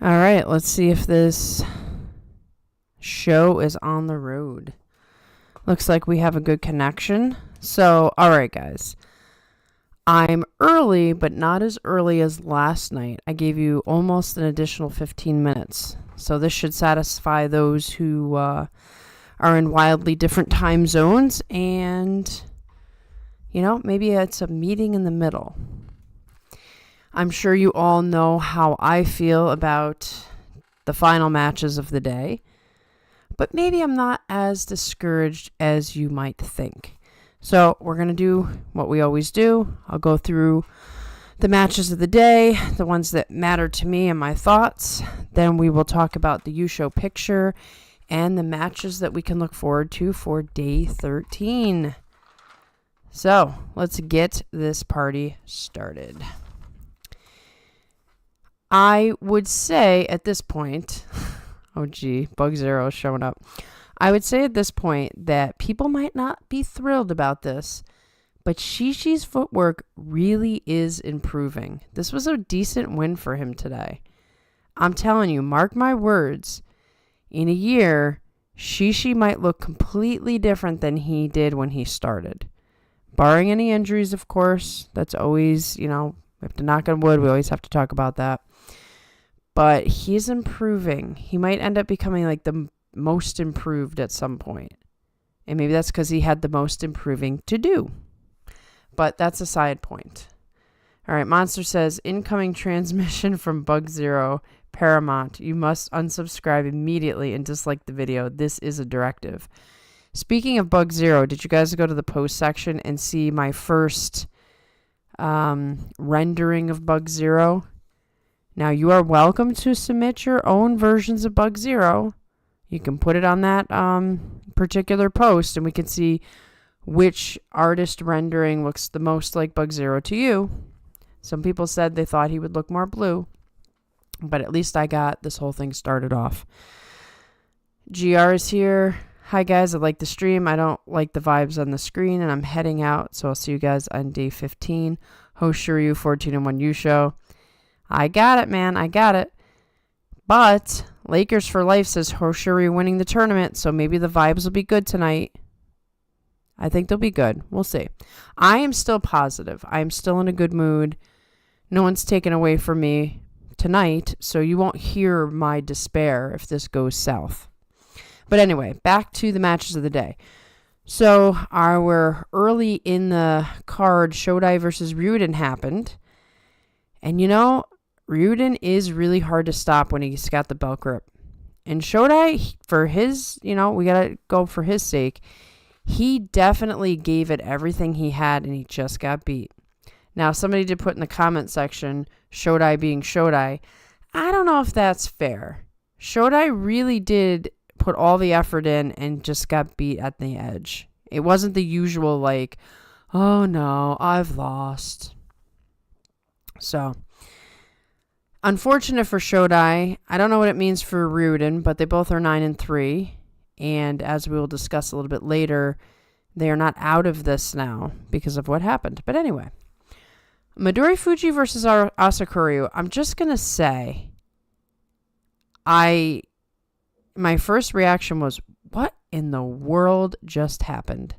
All right, let's see if this show is on the road. Looks like we have a good connection. So, all right, guys. I'm early, but not as early as last night. I gave you almost an additional 15 minutes. So this should satisfy those who are in wildly different time zones. And, maybe it's a meeting in the middle. I'm sure you all know how I feel about the final matches of the day. But maybe I'm not as discouraged as you might think. So we're going to do what we always do. I'll go through the matches of the day, the ones that matter to me and my thoughts. Then we will talk about the U-Show picture and the matches that we can look forward to for day 13. So let's get this party started. I would say at this point, oh gee, Bug Zero is showing up. I would say at this point that people might not be thrilled about this, but Shishi's footwork really is improving. This was a decent win for him today. I'm telling you, mark my words, in a year, Shishi might look completely different than he did when he started. Barring any injuries, of course. That's always, we have to knock on wood. We always have to talk about that. But he's improving. He might end up becoming like the most improved at some point. And maybe that's because he had the most improving to do. But that's a side point. All right, Monster says, incoming transmission from Bug Zero, Paramount. You must unsubscribe immediately and dislike the video. This is a directive. Speaking of Bug Zero, did you guys go to the post section and see my first rendering of Bug Zero? Now, you are welcome to submit your own versions of Bug Zero. You can put it on that particular post, and we can see which artist rendering looks the most like Bug Zero to you. Some people said they thought he would look more blue, but at least I got this whole thing started off. GR is here. Hi, guys. I like the stream. I don't like the vibes on the screen, and I'm heading out, so I'll see you guys on day 15. Host Shiryu 14-1 U-Show. I got it, man. I got it. But Lakers for Life says Hoshiri winning the tournament, so maybe the vibes will be good tonight. I think they'll be good. We'll see. I am still positive. I am still in a good mood. No one's taken away from me tonight, so you won't hear my despair if this goes south. But anyway, back to the matches of the day. So our early in the card, Shodai versus Ryuden happened. And Ryuden is really hard to stop when he's got the belt grip. And Shodai, for his, we got to go for his sake, he definitely gave it everything he had, and he just got beat. Now, somebody did put in the comment section, Shodai being Shodai. I don't know if that's fair. Shodai really did put all the effort in and just got beat at the edge. It wasn't the usual, like, oh no, I've lost. So, unfortunate for Shodai. I don't know what it means for Ryuden, but they both are 9-3. And as we will discuss a little bit later, they are not out of this now because of what happened. But anyway, Midori Fuji versus Asakuryu. I'm just going to say, my first reaction was, what in the world just happened?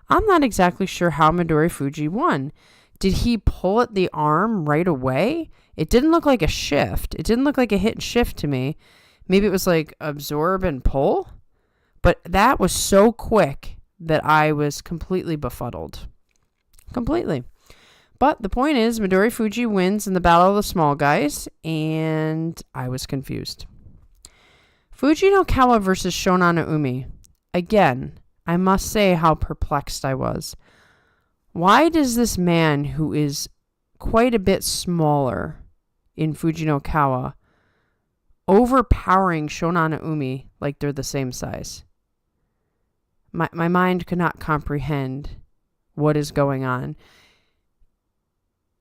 I'm not exactly sure how Midori Fuji won. Did he pull at the arm right away? It didn't look like a shift. It didn't look like a hit and shift to me. Maybe it was like absorb and pull. But that was so quick that I was completely befuddled. Completely. But the point is, Midori Fuji wins in the Battle of the Small Guys, and I was confused. Fuji no Kawa versus Shonan Umi. Again, I must say how perplexed I was. Why does this man, who is quite a bit smaller in Fuji no Kawa, overpowering Shonan Umi like they're the same size? My mind could not comprehend what is going on.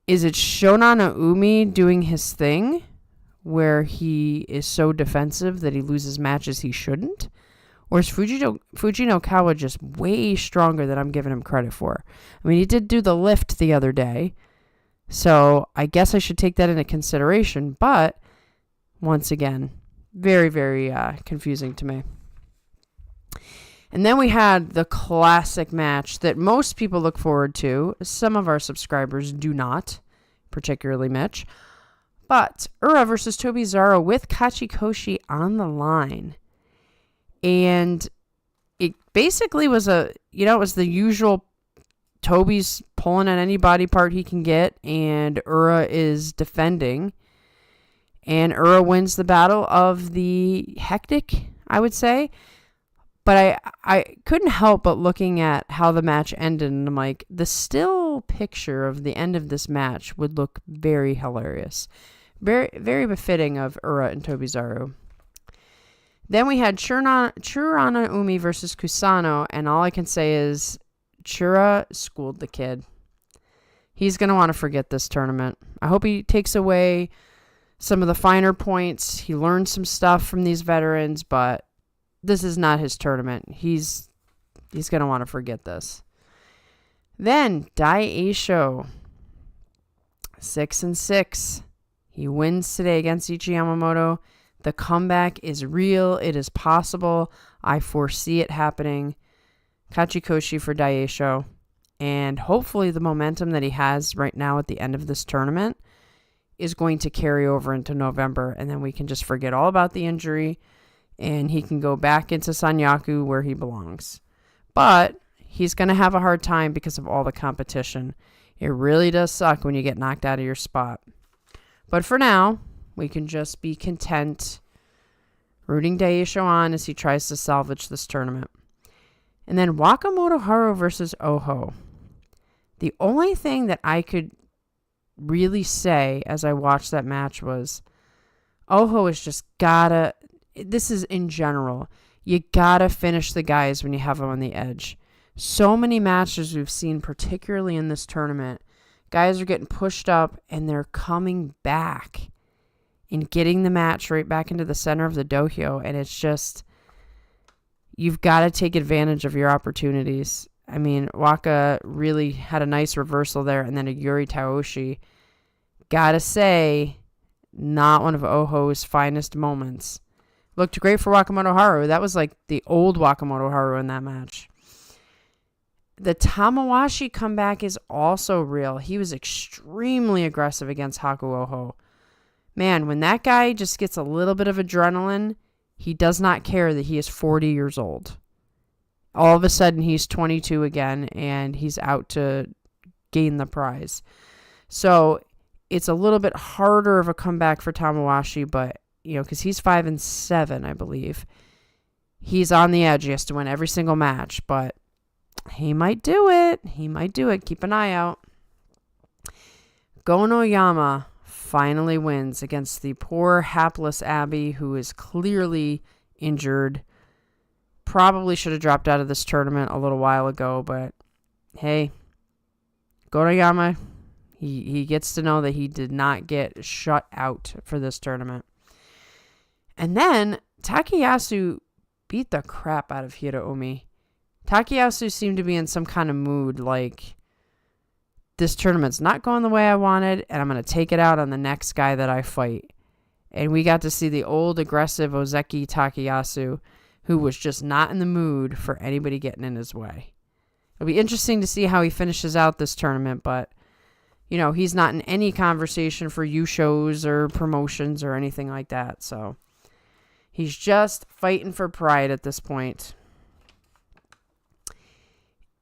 Is it Shonan Umi doing his thing where he is so defensive that he loses matches he shouldn't? Or is Fuji no Kawa just way stronger than I'm giving him credit for? I mean, he did do the lift the other day, so I guess I should take that into consideration. But once again. Very, very confusing to me. And then we had the classic match that most people look forward to. Some of our subscribers do not, particularly Mitch. But Ura versus Tobizaro with Kachikoshi on the line. And it basically was it was the usual Toby's pulling at any body part he can get, and Ura is defending. And Ura wins the battle of the hectic, I would say. But I couldn't help but looking at how the match ended, and I'm like, the still picture of the end of this match would look very hilarious. Very, very befitting of Ura and Tobizaru. Then we had Churana Umi versus Kusano, and all I can say is Chura schooled the kid. He's going to want to forget this tournament. I hope he takes away some of the finer points. He learned some stuff from these veterans, but this is not his tournament. He's going to want to forget this. Then Daisho, 6-6. He wins today against Ichi Yamamoto. The comeback is real. It is possible. I foresee it happening. Kachikoshi for Daisho. And hopefully the momentum that he has right now at the end of this tournament is going to carry over into November. And then we can just forget all about the injury. And he can go back into Sanyaku where he belongs. But he's going to have a hard time because of all the competition. It really does suck when you get knocked out of your spot. But for now, we can just be content rooting Daisho on as he tries to salvage this tournament. And then Wakamoto Haru versus Oho. The only thing that I could really say as I watched that match was Oho is just gotta, this is in general, you gotta finish the guys when you have them on the edge. So many matches we've seen, particularly in this tournament, guys are getting pushed up and they're coming back and getting the match right back into the center of the dohyo. And it's just, you've got to take advantage of your opportunities. I mean, Waka really had a nice reversal there, and then a Yuri Taoshi. Gotta say, not one of Oho's finest moments. Looked great for Wakamoto Haru. That was like the old Wakamoto Haru in that match. The Tamawashi comeback is also real. He was extremely aggressive against Haku Oho. Man, when that guy just gets a little bit of adrenaline, he does not care that he is 40 years old. All of a sudden, he's 22 again, and he's out to gain the prize. So it's a little bit harder of a comeback for Tamawashi, but, because he's 5-7, I believe. He's on the edge. He has to win every single match, but he might do it. He might do it. Keep an eye out. Go Oyama finally wins against the poor, hapless Abby, who is clearly injured. Probably should have dropped out of this tournament a little while ago, but hey, Go Oyama, he gets to know that he did not get shut out for this tournament. And then Takayasu beat the crap out of Hiraomi. Takayasu seemed to be in some kind of mood, like, this tournament's not going the way I wanted, and I'm going to take it out on the next guy that I fight. And we got to see the old aggressive Ozeki Takayasu, who was just not in the mood for anybody getting in his way. It'll be interesting to see how he finishes out this tournament, but, he's not in any conversation for shows or promotions or anything like that, so he's just fighting for pride at this point.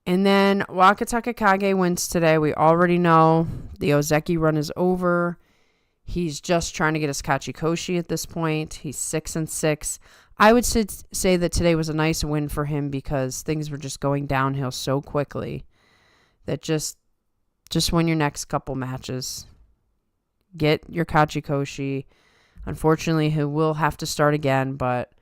And then Wakataka Kage wins today. We already know the Ozeki run is over. He's just trying to get his Kachikoshi at this point. He's 6-6. I would say that today was a nice win for him because things were just going downhill so quickly that just win your next couple matches. Get your Kachikoshi. Unfortunately, he will have to start again, but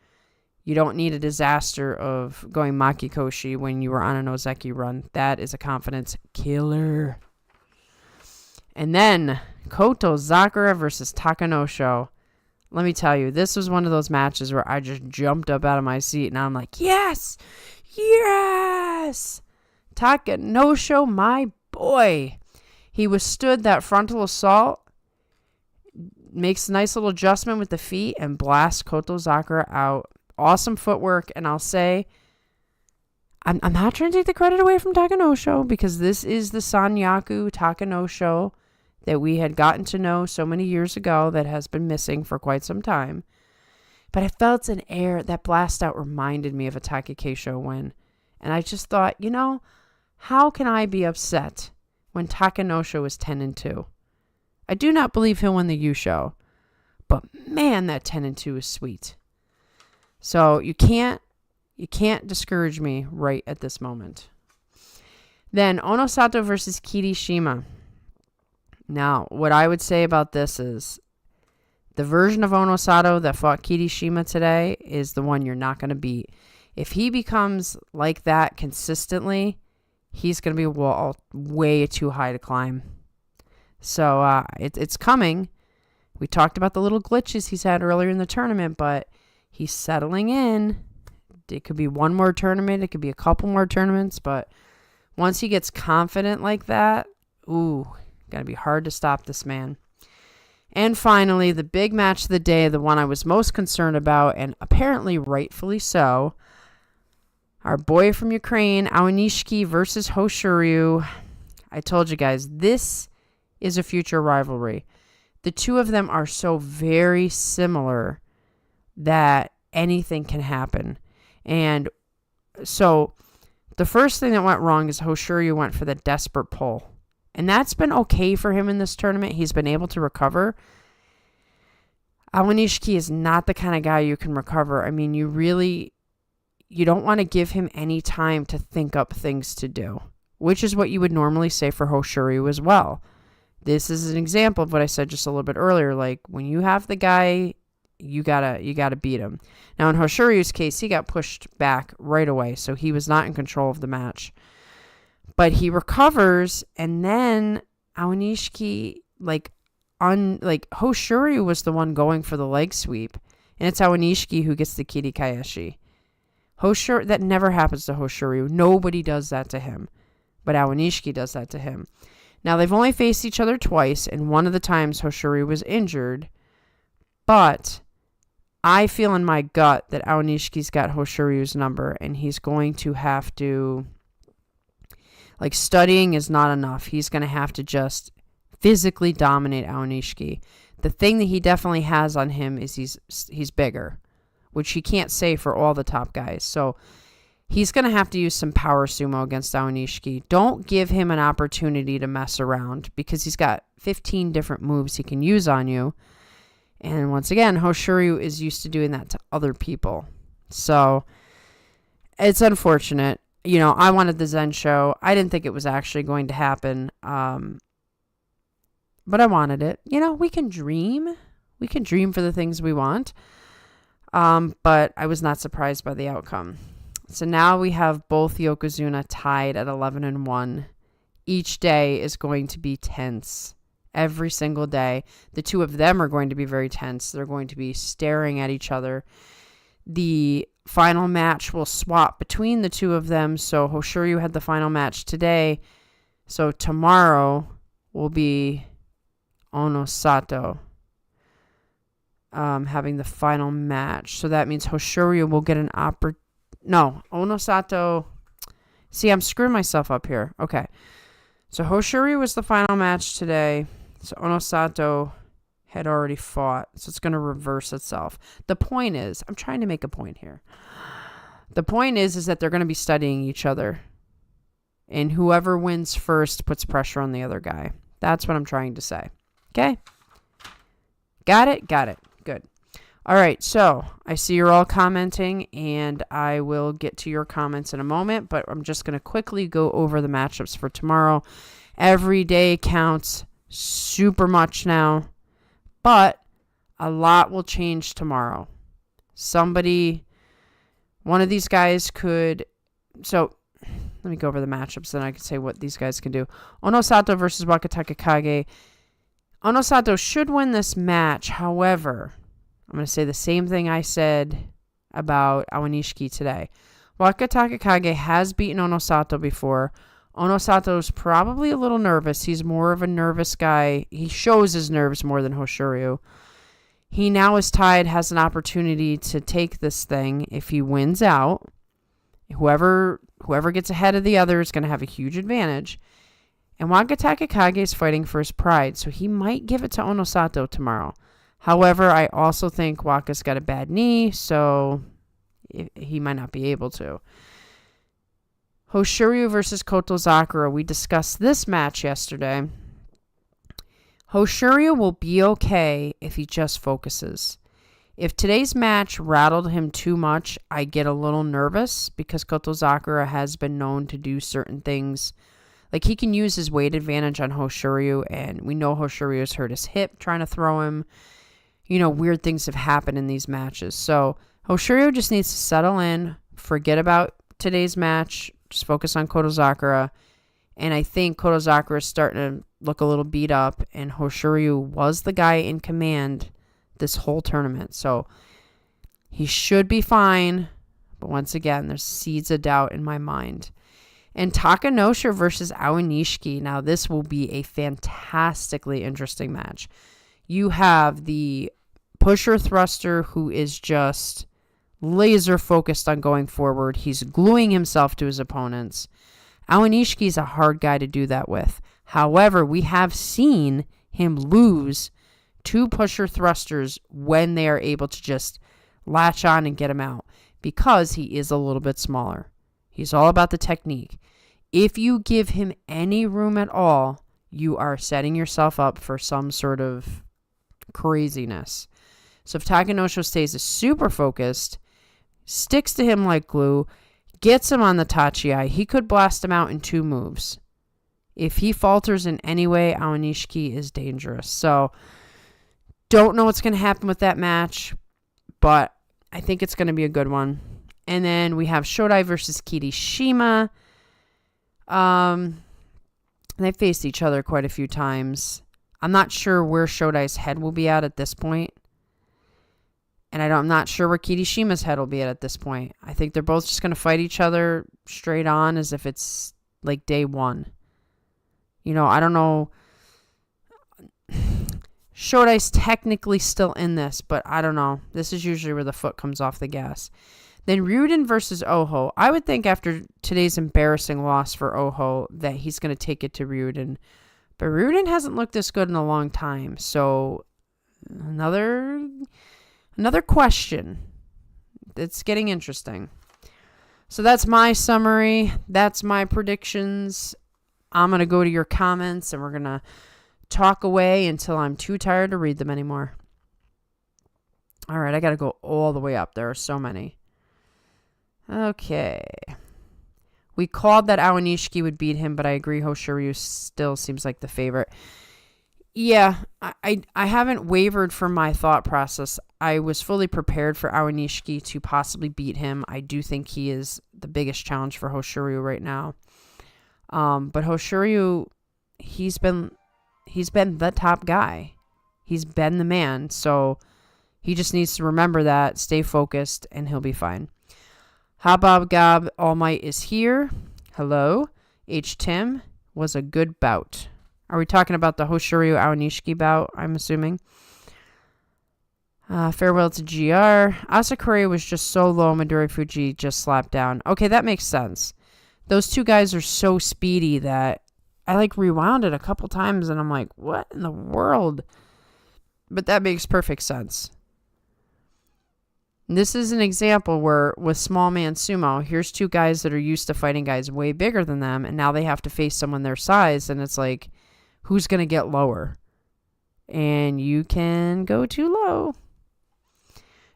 you don't need a disaster of going Makikoshi when you were on an Ozeki run. That is a confidence killer. And then Koto Zakura versus Takanosho. Let me tell you, this was one of those matches where I just jumped up out of my seat and I'm like, yes! Yes! Takanosho, my boy. He withstood that frontal assault makes a nice little adjustment with the feet and blasts Koto Zakura out. Awesome footwork, and I'll say, I'm not trying to take the credit away from Takanosho, because this is the Sanyaku Takanosho that we had gotten to know so many years ago that has been missing for quite some time. But I felt an air, that blast out reminded me of a Takakeisho win. And I just thought, how can I be upset when Takanosho is 10-2? I do not believe he'll win the Yusho, but man, that 10-2 is sweet. So you can't discourage me right at this moment. Then Onosato versus Kirishima. Now, what I would say about this is the version of Onosato that fought Kirishima today is the one you're not going to beat. If he becomes like that consistently, he's going to be way too high to climb. So it's coming. We talked about the little glitches he's had earlier in the tournament, but he's settling in. It could be one more tournament. It could be a couple more tournaments. But once he gets confident like that, going to be hard to stop this man. And finally, the big match of the day, the one I was most concerned about, and apparently rightfully so, our boy from Ukraine, Aonishiki versus Hoshoryu. I told you guys, this is a future rivalry. The two of them are so very similar that anything can happen. And so the first thing that went wrong is Hoshoryu went for the desperate pull. And that's been okay for him in this tournament. He's been able to recover. Aonishiki is not the kind of guy you can recover. I mean, you don't want to give him any time to think up things to do, which is what you would normally say for Hoshoryu as well. This is an example of what I said just a little bit earlier. Like, when you have the guy, you gotta beat him. Now, in Hoshoryu's case, he got pushed back right away, so he was not in control of the match. But he recovers, and then Aonishiki, Hoshoryu was the one going for the leg sweep, and it's Aonishiki who gets the kirikaeshi. That never happens to Hoshoryu. Nobody does that to him, but Aonishiki does that to him. Now, they've only faced each other twice, and one of the times Hoshoryu was injured, but I feel in my gut that Aonishiki's got Hoshoryu's number, and he's going to have to, studying is not enough. He's going to have to just physically dominate Aonishiki. The thing that he definitely has on him is he's bigger, which he can't say for all the top guys. So he's going to have to use some power sumo against Aonishiki. Don't give him an opportunity to mess around, because he's got 15 different moves he can use on you. And once again, Hoshoryu is used to doing that to other people. So it's unfortunate. I wanted the Zen show. I didn't think it was actually going to happen. But I wanted it. We can dream. We can dream for the things we want. But I was not surprised by the outcome. So now we have both Yokozuna tied at 11-1. Each day is going to be tense. Every single day. The two of them are going to be very tense. They're going to be staring at each other. The final match will swap between the two of them. So Hoshoryu had the final match today. So tomorrow will be Onosato having the final match. So that means Hoshoryu will get an Onosato. See, I'm screwing myself up here. Okay. So Hoshoryu was the final match today. So Onosato had already fought. So it's going to reverse itself. The point is, I'm trying to make a point here. The point is that they're going to be studying each other. And whoever wins first puts pressure on the other guy. That's what I'm trying to say. Okay? Got it? Got it. Good. All right. So I see you're all commenting, and I will get to your comments in a moment. But I'm just going to quickly go over the matchups for tomorrow. Every day counts super much now, but a lot will change tomorrow. One of these guys could, so let me go over the matchups, then I can say what these guys can do. Onosato versus Wakataka Kage. Onosato should win this match. However, I'm going to say the same thing I said about Aonishiki today. Wakataka Kage has beaten Onosato before. Onosato's probably a little nervous. He's more of a nervous guy. He shows his nerves more than Hoshoryu. He now is tied, has an opportunity to take this thing. If he wins out, whoever gets ahead of the other is going to have a huge advantage. And Waka Takakage is fighting for his pride, so he might give it to Onosato tomorrow. However, I also think Waka's got a bad knee, so he might not be able to. Hoshoryu versus Kotozakura. We discussed this match yesterday. Hoshoryu will be okay if he just focuses. If today's match rattled him too much, I get a little nervous because Kotozakura has been known to do certain things. Like, he can use his weight advantage on Hoshoryu, and we know Hoshoryu has hurt his hip trying to throw him. You know, weird things have happened in these matches. So Hoshoryu just needs to settle in, forget about today's match, just focus on Kotozakura. And I think Kotozakura is starting to look a little beat up, and Hoshoryu was the guy in command this whole tournament. So he should be fine. But once again, there's seeds of doubt in my mind. And Takanosha versus Aonishiki. Now, this will be a fantastically interesting match. You have the pusher thruster who is just laser focused on going forward. He's gluing himself to his opponents. Aonishiki is a hard guy to do that with. However, we have seen him lose 2 pusher thrusters when they are able to just latch on and get him out because he is a little bit smaller. He's all about the technique. If you give him any room at all, you are setting yourself up for some sort of craziness. So if Takanosha stays super focused, sticks to him like glue, gets him on the Tachi-ai, he could blast him out in 2 moves. If he falters in any way, Aonishiki is dangerous. So don't know what's going to happen with that match, but I think it's going to be a good one. And then we have Shodai versus Kirishima. They faced each other quite a few times. I'm not sure where Shodai's head will be at this point. And I'm not sure where Kirishima's head will be at this point. I think they're both just going to fight each other straight on as if it's like day one. You know, I don't know. Shodai's technically still in this, but I don't know. This is usually where the foot comes off the gas. Then Ryuden versus Oho. I would think after today's embarrassing loss for Oho that he's going to take it to Ryuden. But Ryuden hasn't looked this good in a long time. So another question. It's getting interesting. So that's my summary. That's my predictions. I'm going to go to your comments and we're going to talk away until I'm too tired to read them anymore. All right, I got to go all the way up. There are so many. Okay. We called that Aonishiki would beat him, but I agree Hoshoryu still seems like the favorite. Yeah, I haven't wavered from my thought process. I was fully prepared for Aonishiki to possibly beat him. I do think he is the biggest challenge for Hoshoryu right now. But Hoshoryu, he's been the top guy. He's been the man. So he just needs to remember that, stay focused, and he'll be fine. Habab Gab All Might is here. Hello. H. Tim was a good bout. Are we talking about the Hoshoryu Aonishiki bout, I'm assuming? Farewell to GR. Asakura was just so low, Midori Fuji just slapped down. Okay, that makes sense. Those two guys are so speedy that I rewound it a couple times and I'm like, what in the world? But that makes perfect sense. This is an example where with small man sumo, here's 2 guys that are used to fighting guys way bigger than them, and now they have to face someone their size, and it's like, who's going to get lower? And you can go too low.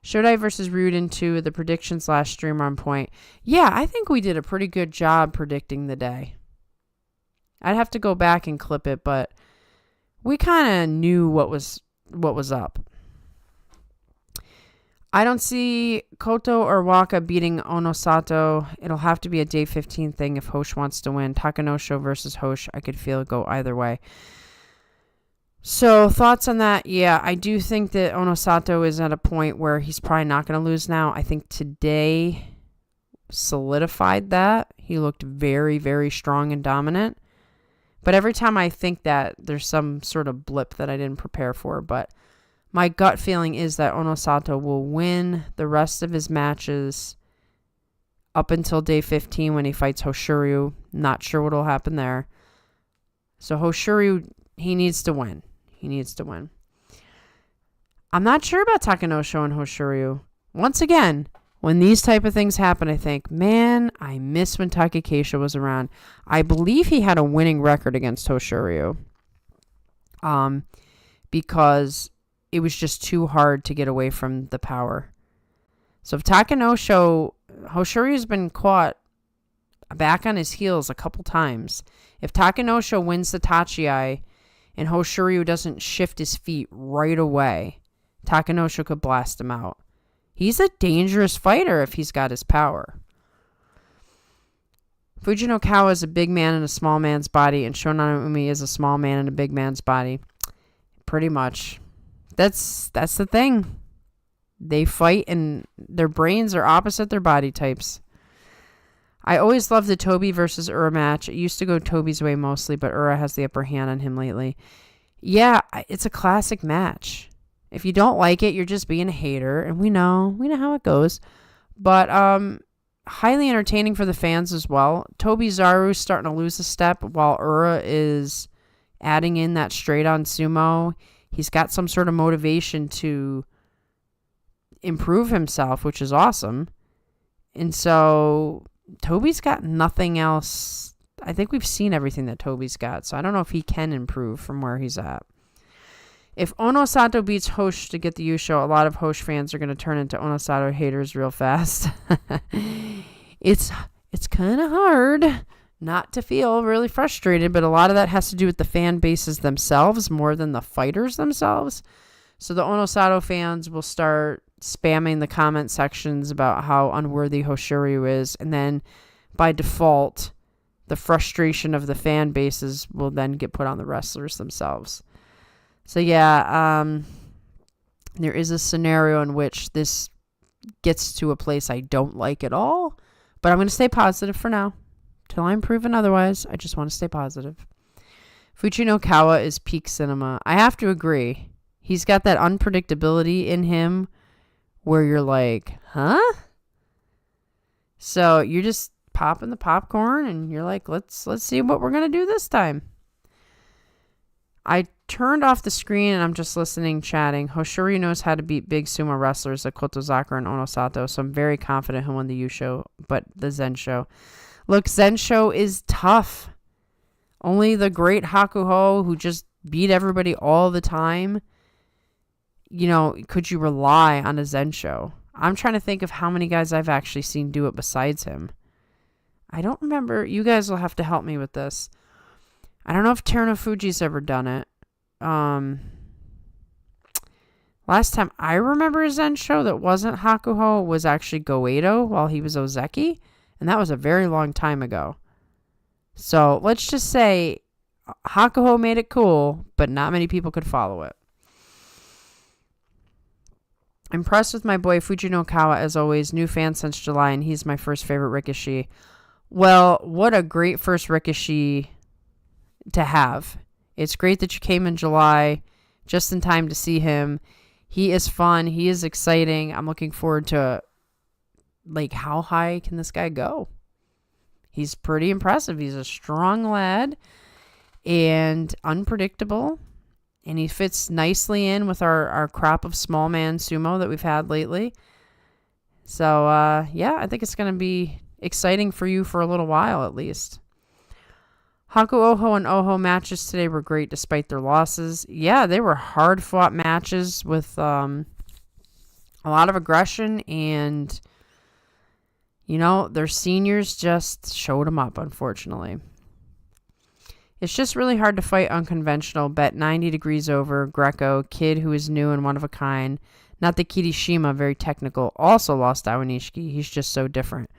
Shodai versus Ryuden 2, the predictions last stream on point. Yeah, I think we did a pretty good job predicting the day. I'd have to go back and clip it, but we kind of knew what was up. I don't see Koto or Waka beating Onosato. It'll have to be a day 15 thing if Hosh wants to win. Takanosho versus Hosh, I could feel it go either way. So, thoughts on that? Yeah, I do think that Onosato is at a point where he's probably not going to lose now. I think today, solidified that. He looked very, very strong and dominant. But every time I think that, there's some sort of blip that I didn't prepare for. But my gut feeling is that Onosato will win the rest of his matches up until day 15 when he fights Hoshoryu. Not sure what will happen there. So Hoshoryu, he needs to win. He needs to win. I'm not sure about Takanosho and Hoshoryu. Once again, when these type of things happen, I think, man, I miss when Takekisha was around. I believe he had a winning record against Hoshoryu. Because it was just too hard to get away from the power. So if Hoshoryu's been caught back on his heels a couple times. If Takanosho wins the Tachi and Hoshoryu doesn't shift his feet right away, Takanosho could blast him out. He's a dangerous fighter if he's got his power. Fujinokawa is a big man in a small man's body, and Shonan is a small man in a big man's body. Pretty much. That's the thing. They fight, and their brains are opposite their body types. I always loved the Toby versus Ura match. It used to go Toby's way mostly, but Ura has the upper hand on him lately. Yeah, it's a classic match. If you don't like it, you're just being a hater, and we know how it goes. But highly entertaining for the fans as well. Toby Zaru's starting to lose a step while Ura is adding in that straight-on sumo. He's got some sort of motivation to improve himself, which is awesome. And so Toby's got nothing else. I think we've seen everything that Toby's got, so I don't know if he can improve from where he's at. If Onosato beats Hosh to get the Yusho, a lot of Hosh fans are going to turn into Onosato haters real fast. It's kind of hard not to feel really frustrated, but a lot of that has to do with the fan bases themselves more than the fighters themselves. So the Onosato fans will start spamming the comment sections about how unworthy Hoshoryu is, and then by default, the frustration of the fan bases will then get put on the wrestlers themselves. So yeah, there is a scenario in which this gets to a place I don't like at all, but I'm going to stay positive for now. Till I'm proven otherwise, I just want to stay positive. Fujinokawa is peak cinema. I have to agree. He's got that unpredictability in him where you're like, huh? So you're just popping the popcorn and you're like, let's see what we're going to do this time. I turned off the screen and I'm just listening, chatting. Hoshoryu knows how to beat big sumo wrestlers like Kotozakura and Onosato, so I'm very confident he'll win the Yusho, but the Zensho. Look, Zensho is tough. Only the great Hakuho, who just beat everybody all the time, could you rely on a Zensho? I'm trying to think of how many guys I've actually seen do it besides him. I don't remember. You guys will have to help me with this. I don't know if Terunofuji's ever done it. Last time I remember a Zensho that wasn't Hakuho was actually Goedo while he was Ozeki, and that was a very long time ago. So let's just say Hakuho made it cool, but not many people could follow it. Impressed with my boy Fujinokawa as always. New fan since July, and he's my first favorite Rikishi. Well, what a great first Rikishi to have. It's great that you came in July just in time to see him. He is fun. He is exciting. I'm looking forward to, how high can this guy go? He's pretty impressive. He's a strong lad and unpredictable. And he fits nicely in with our crop of small man sumo that we've had lately. So, I think it's going to be exciting for you for a little while at least. Haku Oho and Oho matches today were great despite their losses. Yeah, they were hard-fought matches with a lot of aggression, and, their seniors just showed them up, unfortunately. It's just really hard to fight unconventional, bet 90 degrees over, Greco, kid who is new and one of a kind. Not the Kirishima, very technical, also lost Aonishiki. He's just so different.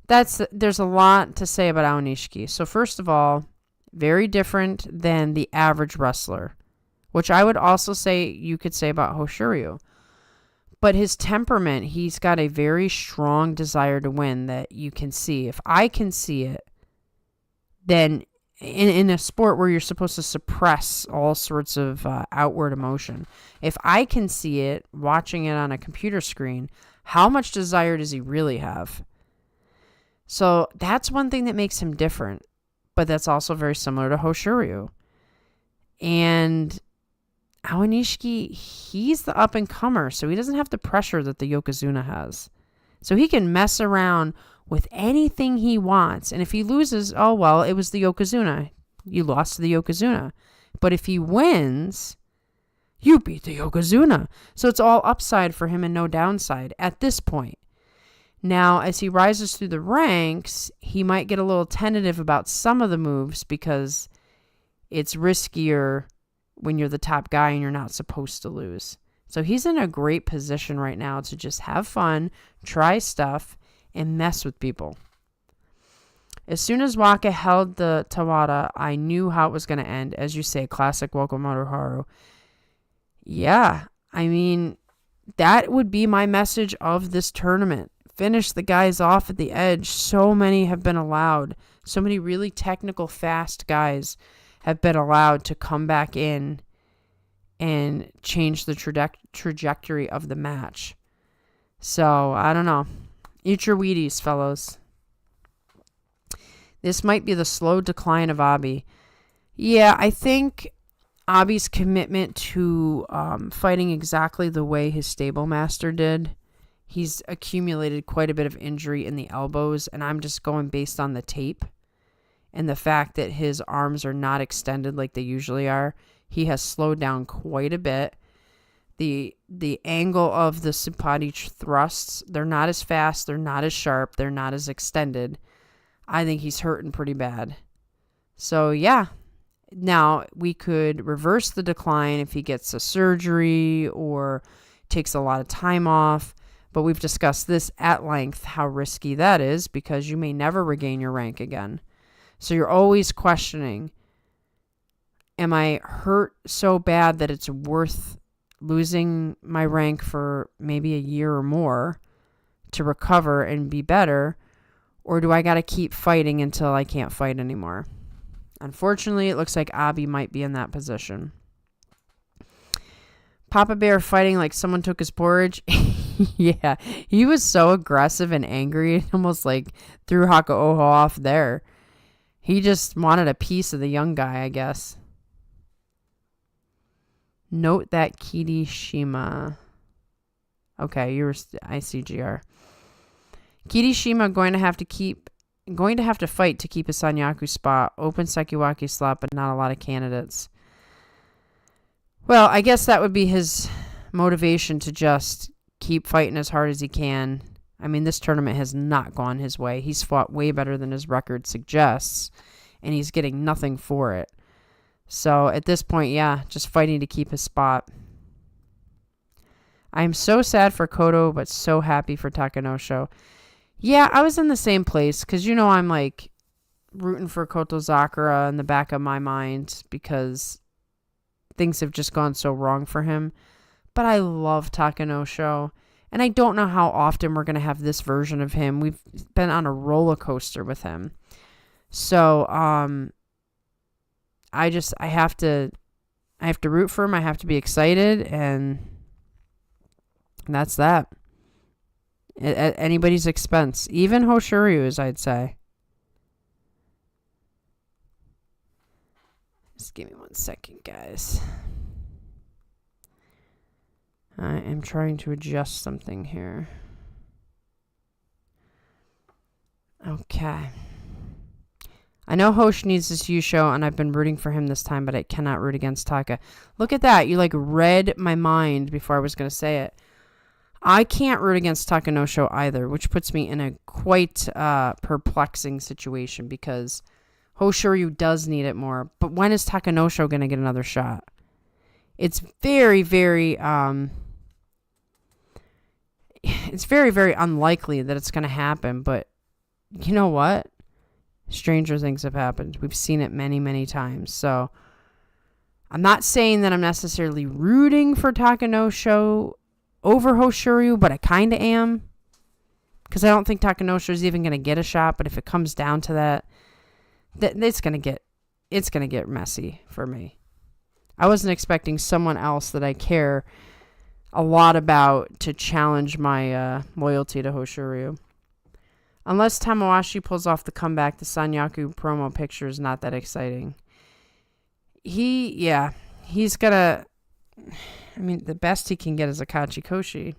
There's a lot to say about Aonishiki. So first of all, very different than the average wrestler, which I would also say you could say about Hoshoryu. But his temperament, he's got a very strong desire to win that you can see. If I can see it, then in a sport where you're supposed to suppress all sorts of outward emotion, if I can see it watching it on a computer screen, how much desire does he really have? So that's one thing that makes him different, but that's also very similar to Hoshiryu. And Awanishiki, he's the up-and-comer, so he doesn't have the pressure that the Yokozuna has. So he can mess around with anything he wants. And if he loses, oh, well, it was the Yokozuna. You lost to the Yokozuna. But if he wins, you beat the Yokozuna. So it's all upside for him and no downside at this point. Now, as he rises through the ranks, he might get a little tentative about some of the moves because it's riskier when you're the top guy and you're not supposed to lose. So he's in a great position right now to just have fun, try stuff, and mess with people. As soon as Waka held the Tawada, I knew how it was going to end. As you say, classic Wakamoto Haru. Yeah, I mean, that would be my message of this tournament. Finish the guys off at the edge. So many have been allowed. So many really technical, fast guys have been allowed to come back in and change the trajectory of the match. So, I don't know. Eat your Wheaties, fellows. This might be the slow decline of Abi. Yeah, I think Abi's commitment to fighting exactly the way his stable master did, he's accumulated quite a bit of injury in the elbows, and I'm just going based on the tape and the fact that his arms are not extended like they usually are. He has slowed down quite a bit. The angle of the Supati thrusts, they're not as fast, they're not as sharp, they're not as extended. I think he's hurting pretty bad. So, yeah. Now, we could reverse the decline if he gets a surgery or takes a lot of time off. But we've discussed this at length, how risky that is, because you may never regain your rank again. So you're always questioning, am I hurt so bad that it's worth losing my rank for maybe a year or more to recover and be better? Or do I got to keep fighting until I can't fight anymore? Unfortunately, it looks like Abi might be in that position. Papa Bear fighting like someone took his porridge. Yeah, he was so aggressive and angry. It almost like threw Hakaoho off there. He just wanted a piece of the young guy, I guess. Note that Kirishima. Okay, you're ICGR. Kirishima going to have to fight to keep a Sanyaku spot. Open Sekiwaki slot, but not a lot of candidates. Well, I guess that would be his motivation to just keep fighting as hard as he can. I mean, this tournament has not gone his way. He's fought way better than his record suggests, and he's getting nothing for it. So at this point, yeah, just fighting to keep his spot. I am so sad for Kodo, but so happy for Takanosho. Yeah, I was in the same place, because I'm like rooting for Koto Zakura in the back of my mind, because things have just gone so wrong for him. But I love Takanosho. And I don't know how often we're going to have this version of him. We've been on a roller coaster with him. So, I have to root for him. I have to be excited. And that's that. At anybody's expense. Even Hoshiryu's, I'd say. Just give me 1 second, guys. I am trying to adjust something here. Okay. I know Hosh needs this Yusho, and I've been rooting for him this time, but I cannot root against Taka. Look at that. You, read my mind before I was going to say it. I can't root against Takanosho either, which puts me in a quite perplexing situation, because Hoshiryu does need it more. But when is Takanosho going to get another shot? It's very, very... it's very, very unlikely that it's going to happen, but you know what? Stranger things have happened. We've seen it many, many times. So I'm not saying that I'm necessarily rooting for Takanosho over Hoshoryu, but I kind of am. Because I don't think Takanosha is even going to get a shot. But if it comes down to that, it's going to get messy for me. I wasn't expecting someone else that I care a lot about to challenge my loyalty to Hoshoryu. Unless Tamawashi pulls off the comeback, the Sanyaku promo picture is not that exciting. He's gonna... I mean, the best he can get is Akachi Koshi.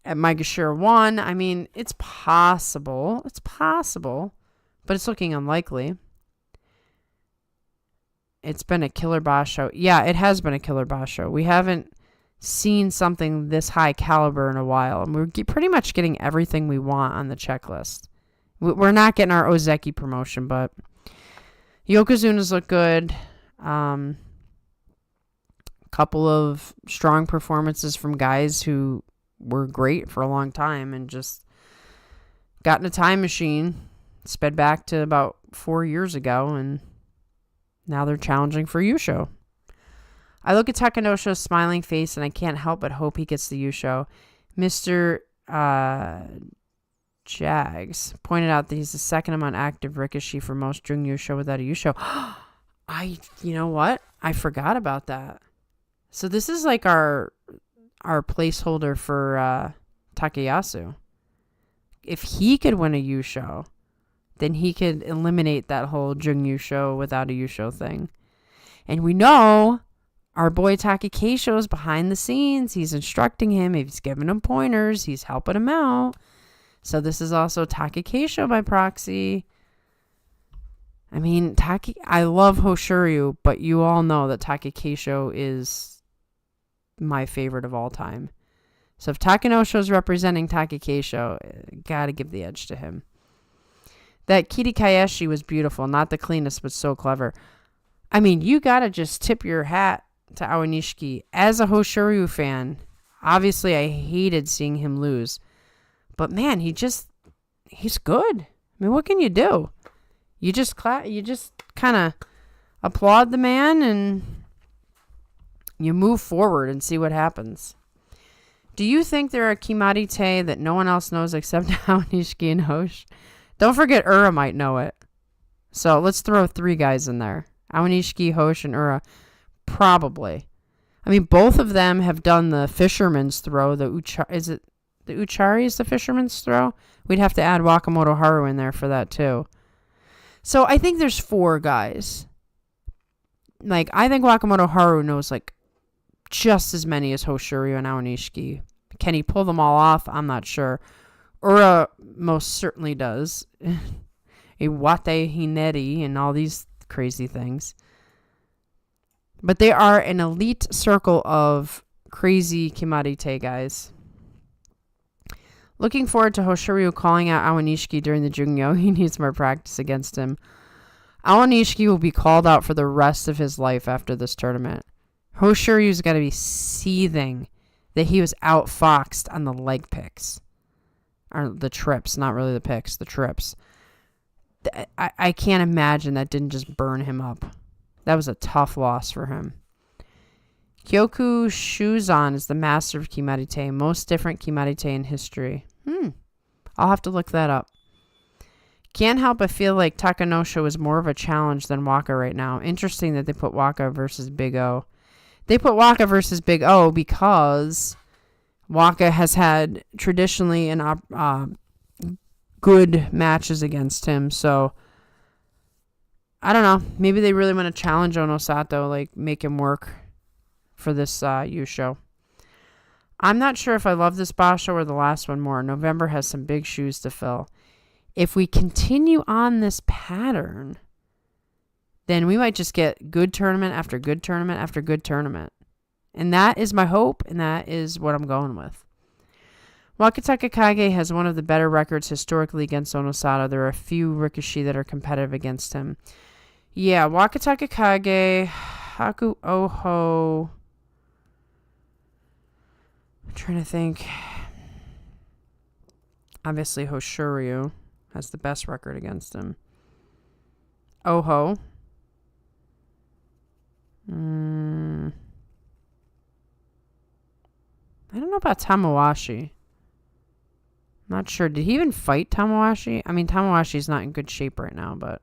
At Maegashira 1, I mean, it's possible. It's possible. But it's looking unlikely. It's been a killer Basho. Yeah, it has been a killer Basho. We haven't seen something this high caliber in a while. And we're pretty much getting everything we want on the checklist. We're not getting our Ozeki promotion, but Yokozuna's look good. Couple of strong performances from guys who were great for a long time and just got in a time machine, sped back to about 4 years ago, and now they're challenging for Yusho. I look at Takanosha's smiling face and I can't help but hope he gets the Yusho. Mr. Jags pointed out that he's the second among active Rikishi for most Jung Yusho without a Yusho. You know what? I forgot about that. So this is like our placeholder for Takayasu. If he could win a Yusho, then he could eliminate that whole Jung Yusho without a Yusho thing. And we know our boy Taki Keisho is behind the scenes. He's instructing him. He's giving him pointers. He's helping him out. So this is also Taki Keisho by proxy. I mean, I love Hoshoryu, but you all know that Taki Keisho is my favorite of all time. So if Takanosha is representing Taki Keisho, gotta give the edge to him. That Kiri Kaeshi was beautiful. Not the cleanest, but so clever. I mean, you gotta just tip your hat to Awanishiki. As a Hoshoryu fan, obviously I hated seeing him lose. But man, he's good. I mean, what can you do? You just kind of applaud the man and you move forward and see what happens. Do you think there are Kimarite that no one else knows except Awanishiki and Hosh? Don't forget Ura might know it. So let's throw 3 guys in there. Awanishiki, Hosh, and Ura. Probably. I mean, both of them have done the fisherman's throw. Is it the Uchari is the fisherman's throw? We'd have to add Wakamoto Haru in there for that too. So I think there's 4 guys. Like, I think Wakamoto Haru knows like just as many as Hoshoryu and Awanishiki. Can he pull them all off? I'm not sure. Ura most certainly does. Iwate Hineri and all these crazy things. But they are an elite circle of crazy Kimarite guys. Looking forward to Hoshoryu calling out Awanishiki during the Jungyo. He needs more practice against him. Awanishiki will be called out for the rest of his life after this tournament. Hoshoryu's got to be seething that he was outfoxed on the leg picks. Or the trips, not really the picks, the trips. I can't imagine that didn't just burn him up. That was a tough loss for him. Kyoku Shuzan is the master of Kimarite, most different Kimarite in history. I'll have to look that up. Can't help but feel like Takanosha was more of a challenge than Waka right now. Interesting that they put Waka versus Big O. They put Waka versus Big O because Waka has had traditionally good matches against him. So, I don't know. Maybe they really want to challenge Onosato, like make him work for this Yusho. I'm not sure if I love this Basho or the last one more. November has some big shoes to fill. If we continue on this pattern, then we might just get good tournament after good tournament after good tournament. And that is my hope, and that is what I'm going with. Wakataka Kage has one of the better records historically against Onosato. There are a few Rikishi that are competitive against him. Yeah, Wakataka Kage, Haku Oho. I'm trying to think. Obviously, Hoshoryu has the best record against him. Oho. I don't know about Tamawashi. Not sure. Did he even fight Tamawashi? I mean, Tamawashi's not in good shape right now, but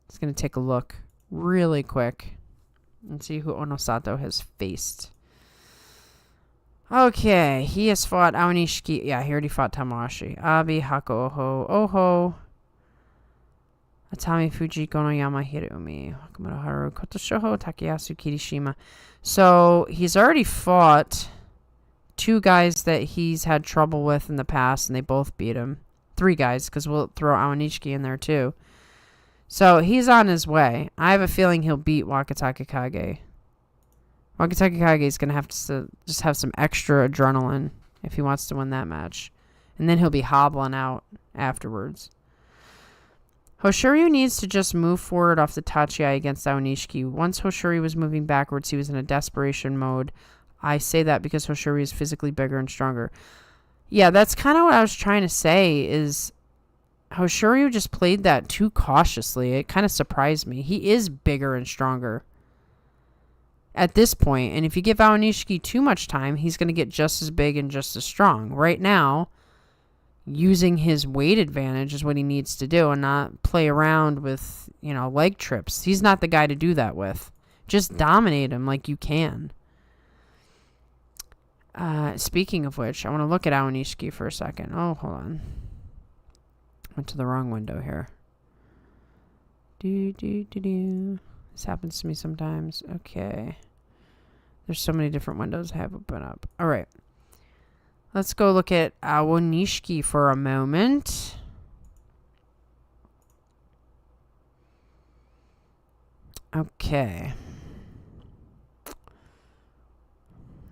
it's going to take a look really quick and see who Onosato has faced. Okay, he has fought Aonishiki. Yeah, he already fought Tamawashi. Abi, Hako, Oho, Atami, Fuji, Gonoyama, Hirumi, Hakumoto, Kotoshoho, Takayasu, Kirishima. So he's already fought 2 guys that he's had trouble with in the past, and they both beat him. 3 guys, because we'll throw Aonishiki in there too. So he's on his way. I have a feeling he'll beat Wakataka Kage. Wakataka Kage is going to have to just have some extra adrenaline if he wants to win that match. And then he'll be hobbling out afterwards. Hoshoryu needs to just move forward off the Tachiai against Aonishiki. Once Hoshoryu was moving backwards, he was in a desperation mode. I say that because Hoshoryu is physically bigger and stronger. Yeah, that's kind of what I was trying to say, is Hoshoryu just played that too cautiously. It kind of surprised me. He is bigger and stronger at this point, and if you give Aonishiki too much time, he's going to get just as big and just as strong. Right now, using his weight advantage is what he needs to do, and not play around with, leg trips. He's not the guy to do that with. Just dominate him like you can. Speaking of which, I want to look at Aonishiki for a second. Oh, hold on. Went to the wrong window here. This happens to me sometimes. Okay. There's so many different windows I have open up. All right. Let's go look at Aonishiki for a moment. Okay.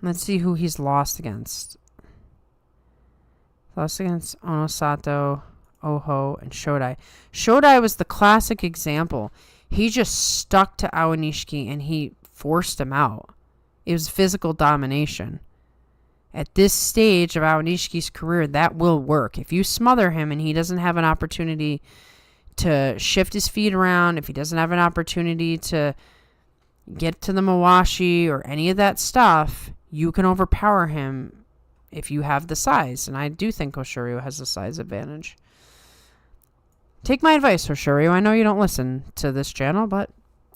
Let's see who he's lost against. Lost against Onosato, Oho, and Shodai. Shodai was the classic example. He just stuck to Aonishiki and he forced him out. It was physical domination. At this stage of Aonishiki's career, that will work. If you smother him and he doesn't have an opportunity to shift his feet around, if he doesn't have an opportunity to get to the Mawashi or any of that stuff, you can overpower him if you have the size. And I do think Hoshoryu has the size advantage. Take my advice, Hoshoryu. I know you don't listen to this channel, but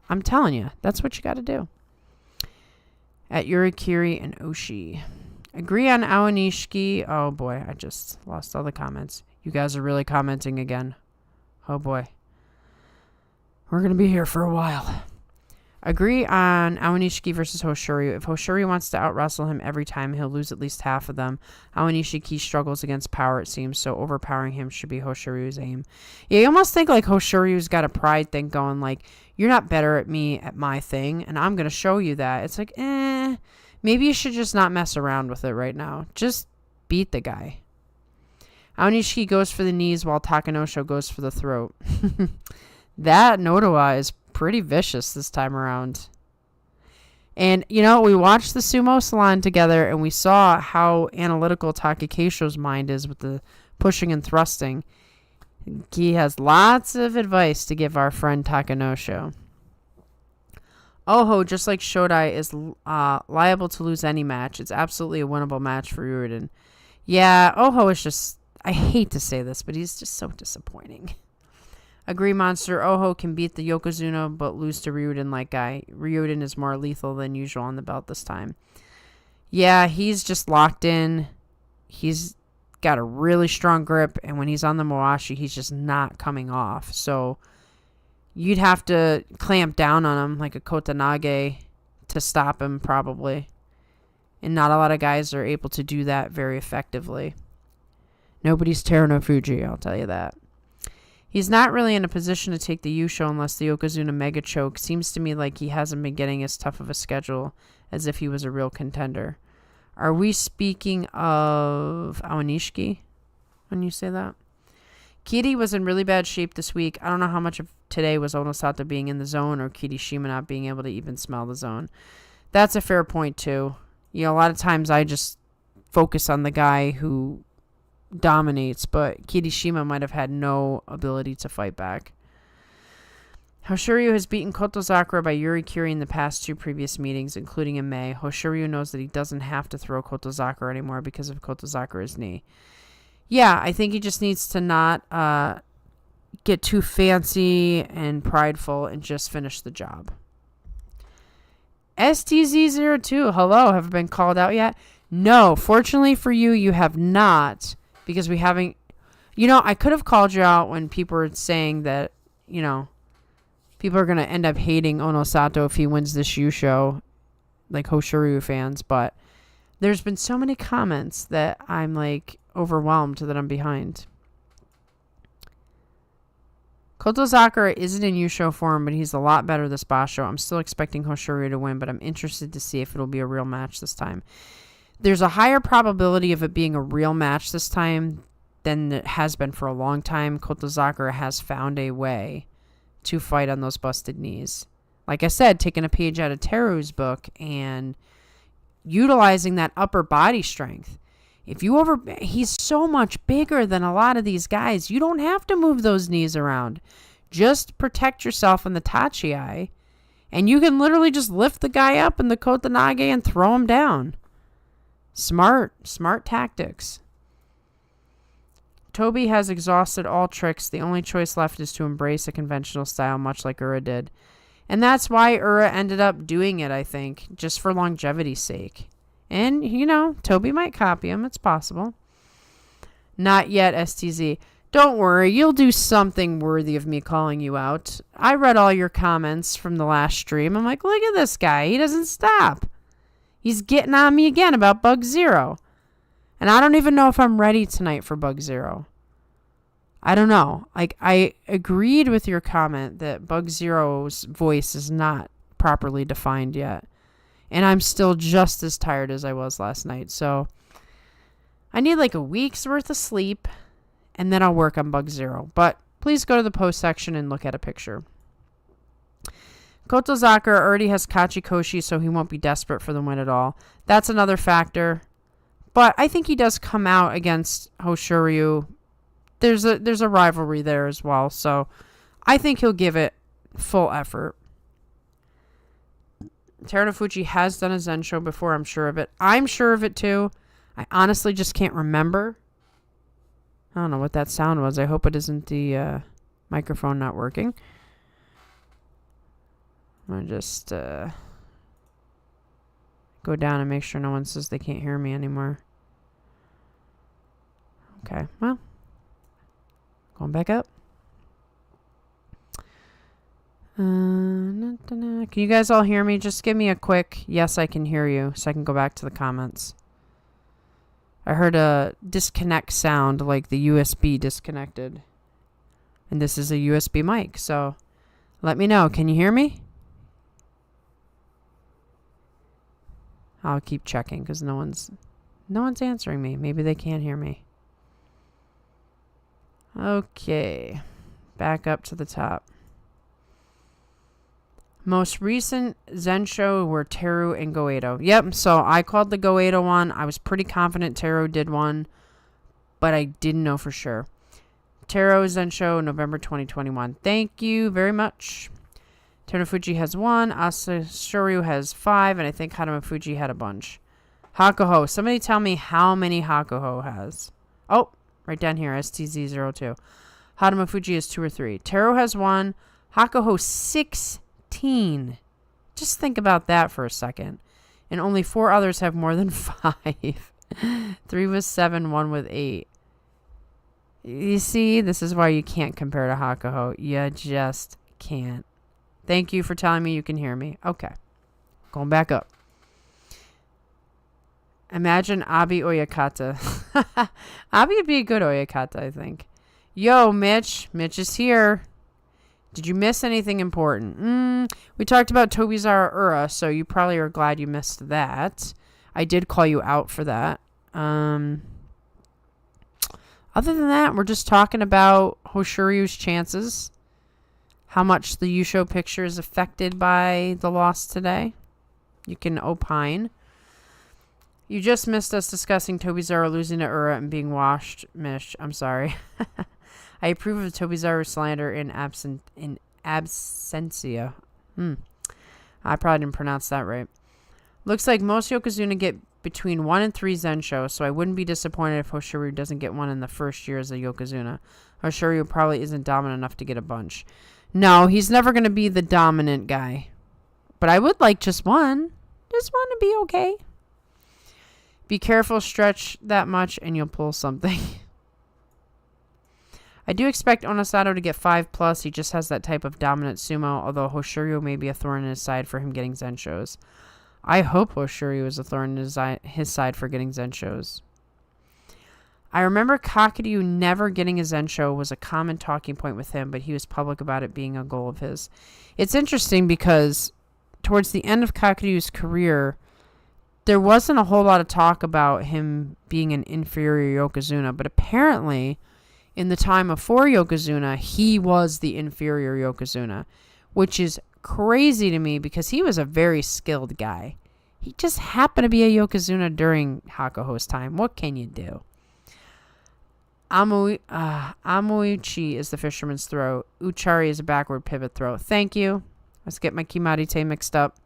I'm telling you, that's what you got to do. At Yurikiri and Oshi. Agree on Aonishiki. Oh boy, I just lost all the comments. You guys are really commenting again. Oh boy. We're going to be here for a while. Agree on Aonishiki versus Hoshoryu. If Hoshoryu wants to out-wrestle him every time, he'll lose at least half of them. Aonishiki struggles against power, it seems, so overpowering him should be Hoshoryu's aim. Yeah, you almost think like Hoshoryu's got a pride thing going, like, you're not better at me at my thing, and I'm going to show you that. It's like, maybe you should just not mess around with it right now. Just beat the guy. Aonishiki goes for the knees while Takanosho goes for the throat. That Nodowa is pretty vicious this time around. And, we watched the Sumo Salon together and we saw how analytical Takakeisho's mind is with the pushing and thrusting. He has lots of advice to give our friend Takanosho. Oho, just like Shodai, is liable to lose any match. It's absolutely a winnable match for Ryuden. Yeah, Oho is just, I hate to say this, but he's just so disappointing. Agree, Monster. Oho can beat the Yokozuna, but lose to Ryuden like Guy. Ryuden is more lethal than usual on the belt this time. Yeah, he's just locked in. He's got a really strong grip, and when he's on the Mawashi, he's just not coming off. So you'd have to clamp down on him like a Kotanage to stop him, probably. And not a lot of guys are able to do that very effectively. Nobody's Terunofuji, I'll tell you that. He's not really in a position to take the Yusho unless the Yokozuna Mega Choke. Seems to me like he hasn't been getting as tough of a schedule as if he was a real contender. Are we speaking of Aonishiki when you say that? Kiri was in really bad shape this week. I don't know how much of today was Onosato being in the zone or Kirishima not being able to even smell the zone. That's a fair point, too. A lot of times I just focus on the guy who dominates, but Kirishima might have had no ability to fight back. Hoshoryu has beaten Kotozakura by Yuri Kiri in the past 2 previous meetings, including in May. Hoshoryu knows that he doesn't have to throw Kotozakura anymore because of Kotozakura's knee. Yeah, I think he just needs to not get too fancy and prideful and just finish the job. STZ02, hello, have I been called out yet? No, fortunately for you, you have not, because we haven't, I could have called you out when people were saying that, people are going to end up hating Onosato if he wins this Yusho, like Hoshoryu fans, but there's been so many comments that I'm like overwhelmed that I'm behind. Kotozakura isn't in Yusho form, but he's a lot better this Basho. I'm still expecting Hoshoryu to win, but I'm interested to see if it'll be a real match this time. There's a higher probability of it being a real match this time than it has been for a long time. Kotozakura has found a way to fight on those busted knees. Like I said, taking a page out of Teru's book and utilizing that upper body strength. He's so much bigger than a lot of these guys. You don't have to move those knees around. Just protect yourself in the tachi-ai, and you can literally just lift the guy up in the kotenage and throw him down. Smart tactics. Toby has exhausted all tricks. The only choice left is to embrace a conventional style, much like Ura did. And that's why Ura ended up doing it, I think, just for longevity's sake. And, Toby might copy him. It's possible. Not yet, STZ. Don't worry. You'll do something worthy of me calling you out. I read all your comments from the last stream. I'm like, look at this guy. He doesn't stop. He's getting on me again about Bug Zero. And I don't even know if I'm ready tonight for Bug Zero. I don't know. Like, I agreed with your comment that Bug Zero's voice is not properly defined yet. And I'm still just as tired as I was last night. So I need like a week's worth of sleep, and then I'll work on Bug Zero. But please go to the post section and look at a picture. Kotozakura already has Kachikoshi, so he won't be desperate for the win at all. That's another factor. But I think he does come out against Hoshoryu. There's a rivalry there as well. So I think he'll give it full effort. Terunofuji has done a Zen show before, I'm sure of it. I'm sure of it too. I honestly just can't remember. I don't know what that sound was. I hope it isn't the microphone not working. I'm going to just go down and make sure no one says they can't hear me anymore. Okay, well, going back up. Can you guys all hear me? Just give me a quick yes, I can hear you, so I can go back to the comments. I heard a disconnect sound, like the USB disconnected. And this is a USB mic, so let me know. Can you hear me? I'll keep checking because no one's answering me. Maybe they can't hear me. Okay, back up to the top. Most recent Zen show were Teru and Goedo. Yep, so I called the Goedo one. I was pretty confident Teru did one, but I didn't know for sure. Teru Zen show, November 2021. Thank you very much. Terunofuji has 1. Asashoryu has 5, and I think Hanamafuji had a bunch. Hakuho. Somebody tell me how many Hakuho has. Oh, right down here, STZ02. Hanamafuji has 2 or 3. Teru has 1. Hakuho 16. Just think about that for a second. And only 4 others have more than 5. 3 with 7, 1 with 8. You see, this is why you can't compare to Hakuho. You just can't. Thank you for telling me you can hear me. Okay. Going back up. Imagine Abi Oyakata. Abi would be a good Oyakata, I think. Yo, Mitch. Mitch is here. Did you miss anything important? We talked about Tobizara Ura, so you probably are glad you missed that. I did call you out for that. Other than that, we're just talking about Hoshoryu's chances. How much the Yusho picture is affected by the loss today. You can opine. You just missed us discussing Tobizara losing to Ura and being washed, Mish. I'm sorry. I approve of Tobizaru's slander in absentia. I probably didn't pronounce that right. Looks like most Yokozuna get between 1 and 3 Zensho, so I wouldn't be disappointed if Hoshoryu doesn't get one in the first year as a Yokozuna. Hoshoryu probably isn't dominant enough to get a bunch. No, he's never going to be the dominant guy. But I would like just one. Just one to be okay. Be careful, stretch that much, and you'll pull something. I do expect Onosato to get 5+. He just has that type of dominant sumo, although Hoshoryu may be a thorn in his side for him getting Zenshos. I hope Hoshoryu is a thorn in his side for getting Zenshos. I remember Kakuryu never getting a Zensho was a common talking point with him, but he was public about it being a goal of his. It's interesting because towards the end of Kakuryu's career, there wasn't a whole lot of talk about him being an inferior Yokozuna, but apparently in the time of 4 Yokozuna, he was the inferior Yokozuna, which is crazy to me because he was a very skilled guy. He just happened to be a Yokozuna during Hakuho's time. What can you do? Amuichi is the fisherman's throw. Uchari is a backward pivot throw. Thank you. Let's get my Kimarite mixed up.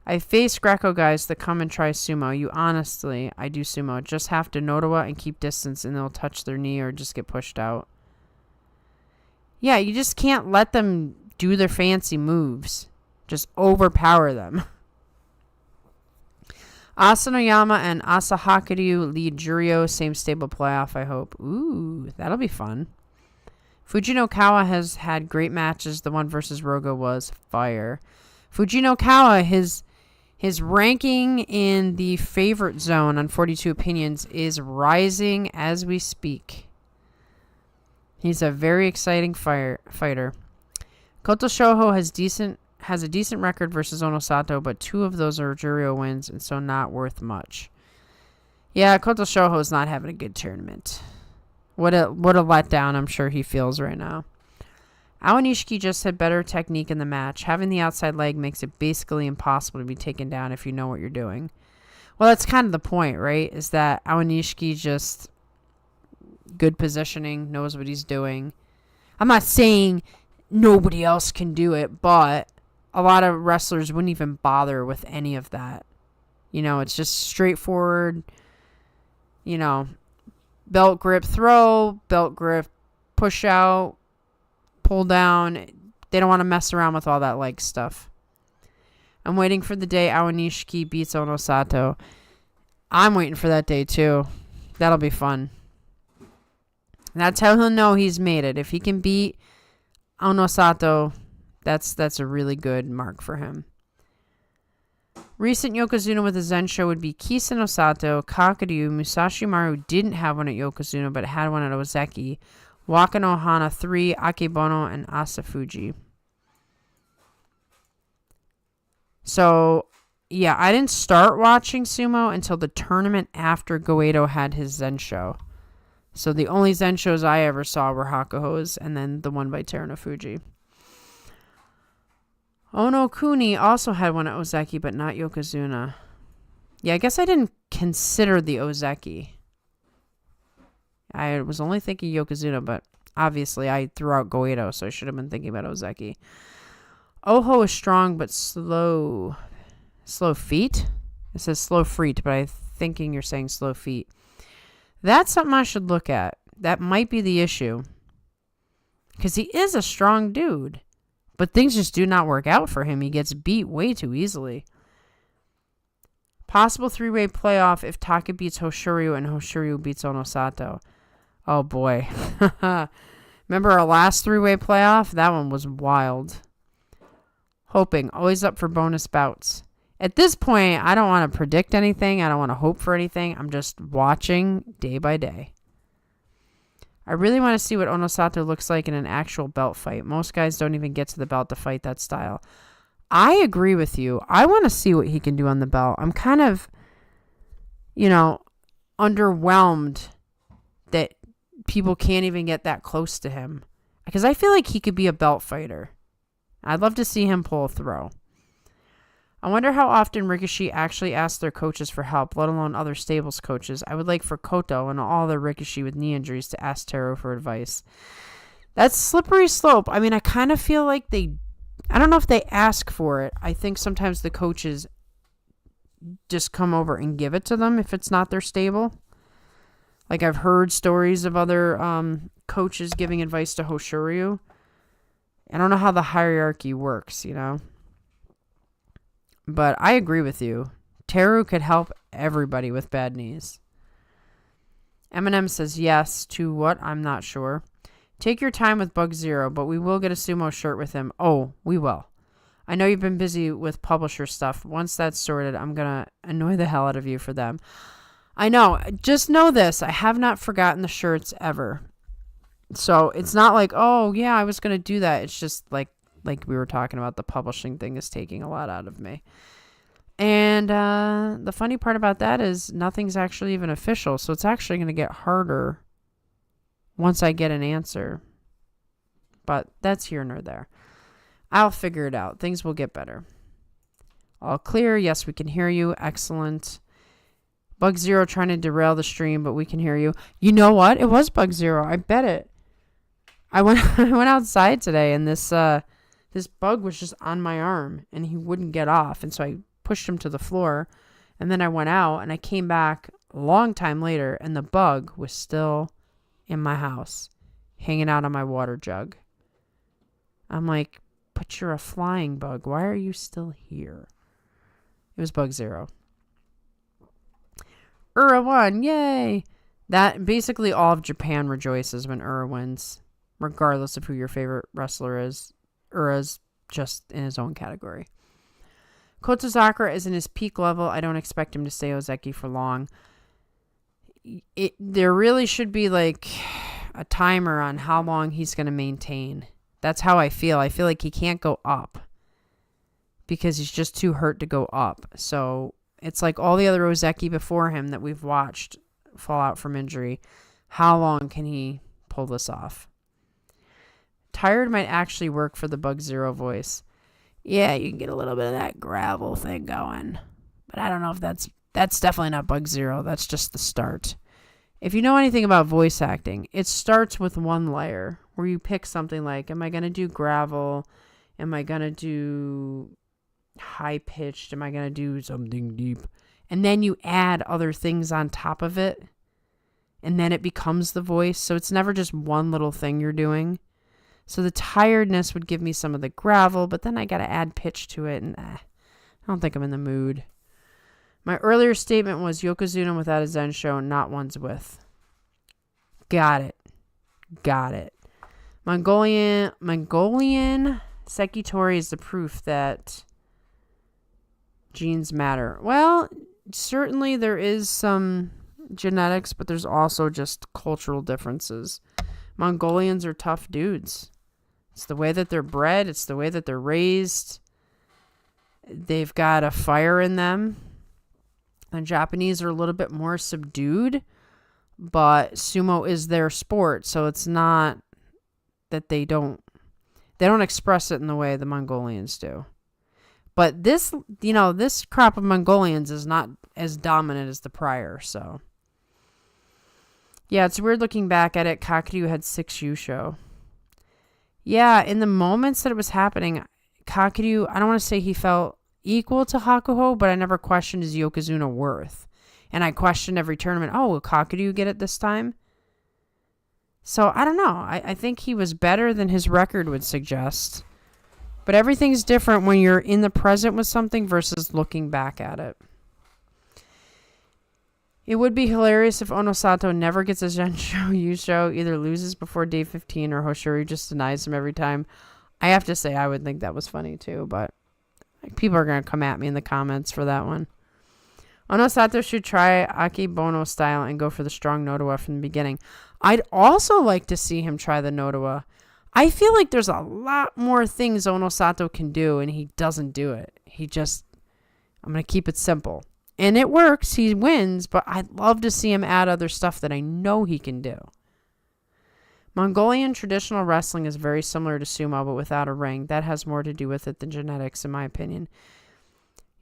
I face Greco guys that come and try sumo. I do sumo. Just have to notawa and keep distance and they'll touch their knee or just get pushed out. Yeah, you just can't let them do their fancy moves. Just overpower them. Asanoyama and Asahakiryu lead Juryo. Same stable playoff, I hope. Ooh, that'll be fun. Fujinokawa has had great matches. The one versus Rogo was fire. Fujinokawa, his ranking in the favorite zone on 42 Opinions is rising as we speak. He's a very exciting fighter. Koto Shoho has a decent record versus Onosato, but 2 of those are Juryo wins, and so not worth much. Yeah, Koto Shoho is not having a good tournament. What a letdown I'm sure he feels right now. Awanishiki just had better technique in the match. Having the outside leg makes it basically impossible to be taken down if you know what you're doing. Well, that's kind of the point, right? Is that Awanishiki just good positioning, knows what he's doing. I'm not saying nobody else can do it, but a lot of wrestlers wouldn't even bother with any of that. You know, it's just straightforward, belt grip throw, belt grip push out, pull down. They don't want to mess around with all that leg stuff. I'm waiting for the day Awanishiki beats Onosato. I'm waiting for that day too. That'll be fun. That's how he'll know he's made it. If he can beat Onosato, that's a really good mark for him. Recent Yokozuna with a Zensho would be Kisa Osato, Kakuryu. Musashi Maru didn't have one at Yokozuna, but had one at Ozeki. Wakano Hana 3, Akebono, and Asafuji. So, yeah, I didn't start watching sumo until the tournament after Goedo had his Zensho. So the only Zenshos I ever saw were Hakuho's and then the one by Terunofuji. Ono Kuni also had one at Ozeki, but not Yokozuna. Yeah, I guess I didn't consider the Ozeki. I was only thinking Yokozuna, but obviously I threw out Goedo, so I should have been thinking about Ozeki. Oho is strong, but slow. Slow feet? It says slow feet, but I'm thinking you're saying slow feet. That's something I should look at. That might be the issue. Because he is a strong dude. But things just do not work out for him. He gets beat way too easily. Possible 3-way playoff if Taka beats Hoshoryu and Hoshoryu beats Onosato. Oh boy. Remember our last 3-way playoff? That one was wild. Hoping. Always up for bonus bouts. At this point, I don't want to predict anything. I don't want to hope for anything. I'm just watching day by day. I really want to see what Onosato looks like in an actual belt fight. Most guys don't even get to the belt to fight that style. I agree with you. I want to see what he can do on the belt. I'm kind of, underwhelmed that people can't even get that close to him. Because I feel like he could be a belt fighter. I'd love to see him pull a throw. I wonder how often Rikishi actually asks their coaches for help, let alone other stables coaches. I would like for Koto and all the Rikishi with knee injuries to ask Taro for advice. That's slippery slope. I mean, I kind of feel like I don't know if they ask for it. I think sometimes the coaches just come over and give it to them if it's not their stable. Like, I've heard stories of other coaches giving advice to Hoshoryu. I don't know how the hierarchy works, But I agree with you. Teru could help everybody with bad knees. Eminem says yes to what? I'm not sure. Take your time with Bug Zero, but we will get a Sumo shirt with him. Oh, we will. I know you've been busy with publisher stuff. Once that's sorted, I'm going to annoy the hell out of you for them. I know. Just know this. I have not forgotten the shirts ever. So it's not like, oh, yeah, I was going to do that. It's just like we were talking about, the publishing thing is taking a lot out of me. And the funny part about that is nothing's actually even official. So it's actually going to get harder once I get an answer. But that's here nor there. I'll figure it out. Things will get better. All clear. Yes, we can hear you. Excellent. Bug Zero trying to derail the stream, but we can hear you. You know what? It was Bug Zero. I bet it. I went outside today, and this bug was just on my arm, and he wouldn't get off. And so I pushed him to the floor, and then I went out, and I came back a long time later, and the bug was still in my house, hanging out on my water jug. I'm like, but you're a flying bug. Why are you still here? It was Bug Zero. Ura won. Yay. That basically all of Japan rejoices when Ura wins, regardless of who your favorite wrestler is. Ura's just in his own category. Kotozakura is in his peak level. I don't expect him to stay Ozeki for long. There really should be like a timer on how long he's going to maintain. That's how I feel. I feel like he can't go up because he's just too hurt to go up. So it's like all the other Ozeki before him that we've watched fall out from injury. How long can he pull this off? Tired might actually work for the Bug Zero voice. Yeah, you can get a little bit of that gravel thing going. But I don't know if that's definitely not Bug Zero. That's just the start. If you know anything about voice acting, it starts with one layer where you pick something like, am I going to do gravel? Am I going to do high pitched? Am I going to do something deep? And then you add other things on top of it. And then it becomes the voice. So it's never just one little thing you're doing. So the tiredness would give me some of the gravel, but then I got to add pitch to it. And I don't think I'm in the mood. My earlier statement was Yokozuna without a Zensho, not one's with. Got it. Mongolian Sekitori is the proof that genes matter. Well, certainly there is some genetics, but there's also just cultural differences. Mongolians are tough dudes. It's the way that they're bred. It's the way that they're raised. They've got a fire in them. The Japanese are a little bit more subdued, but sumo is their sport, so it's not that they don't express it in the way the Mongolians do. But this crop of Mongolians is not as dominant as the prior, so. Yeah, it's weird looking back at it. Kakuryu had 6 Yusho. Yeah, in the moments that it was happening, Kakuryu, I don't want to say he felt equal to Hakuho, but I never questioned his Yokozuna worth. And I questioned every tournament, will Kakuryu get it this time? So, I don't know. I think he was better than his record would suggest. But everything's different when you're in the present with something versus looking back at it. It would be hilarious if Onosato never gets a Zensho Yusho, either loses before day 15 or Hoshoryu just denies him every time. I have to say, I would think that was funny too, but people are going to come at me in the comments for that one. Onosato should try Aki Bono style and go for the strong Nodowa from the beginning. I'd also like to see him try the Nodowa. I feel like there's a lot more things Onosato can do, and he doesn't do it. I'm going to keep it simple. And it works. He wins, but I'd love to see him add other stuff that I know he can do. Mongolian traditional wrestling is very similar to sumo, but without a ring. That has more to do with it than genetics, in my opinion.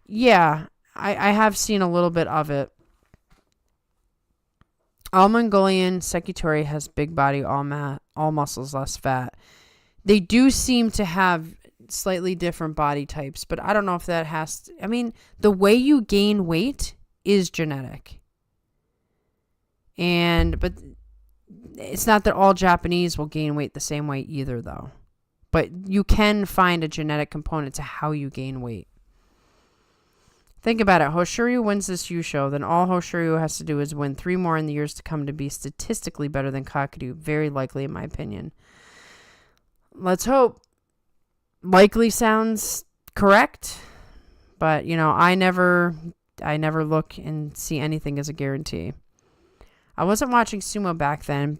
Yeah, I have seen a little bit of it. All Mongolian Sekitori has big body, all all muscles, less fat. They do seem to have slightly different body types, but I don't know if that has to, I mean, the way you gain weight is genetic. But it's not that all Japanese will gain weight the same way either, though. But you can find a genetic component to how you gain weight. Think about it. Hoshoryu wins this Yusho, then all Hoshoryu has to do is win 3 more in the years to come to be statistically better than Kakeru. Very likely, in my opinion. Let's hope. Likely sounds correct, but, I never look and see anything as a guarantee. I wasn't watching sumo back then.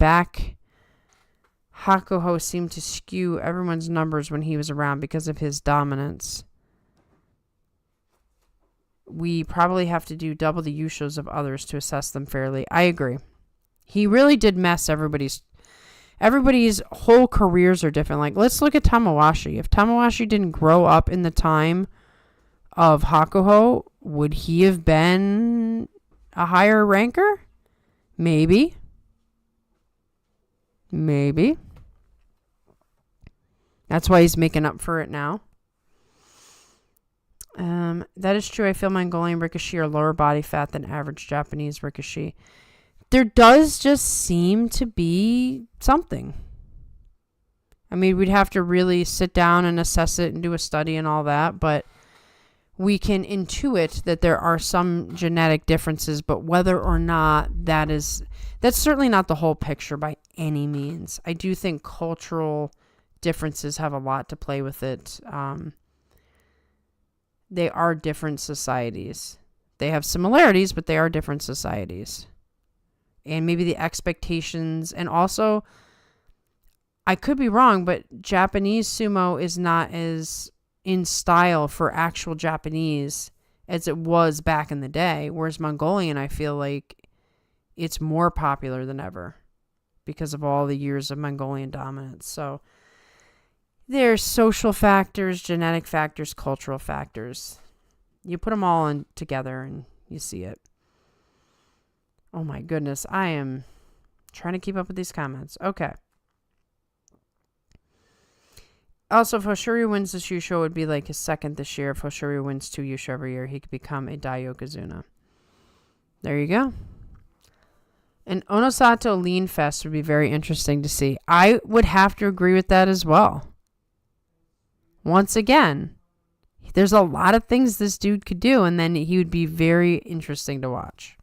Hakuho seemed to skew everyone's numbers when he was around because of his dominance. We probably have to do double the Yushos of others to assess them fairly. I agree. He really did mess everybody's whole careers are different. Like, let's look at Tamawashi. If Tamawashi didn't grow up in the time of Hakuho, would he have been a higher ranker? Maybe. That's why he's making up for it now. That is true. I feel Mongolian Rikishi are lower body fat than average Japanese Rikishi. There does just seem to be something. I mean, we'd have to really sit down and assess it and do a study and all that, but we can intuit that there are some genetic differences, but whether or not that's certainly not the whole picture by any means. I do think cultural differences have a lot to play with it. They are different societies. They have similarities, but they are different societies. And maybe the expectations, and also, I could be wrong, but Japanese sumo is not as in style for actual Japanese as it was back in the day, whereas Mongolian, I feel like it's more popular than ever because of all the years of Mongolian dominance. So there's social factors, genetic factors, cultural factors. You put them all in together and you see it. Oh my goodness, I am trying to keep up with these comments. Okay. Also, if Hoshoryu wins this Yusho, it would be like his second this year. If Hoshoryu wins 2 Yusho every year, he could become a Daiyokazuna. There you go. An Onosato Lean Fest would be very interesting to see. I would have to agree with that as well. Once again, there's a lot of things this dude could do, and then he would be very interesting to watch.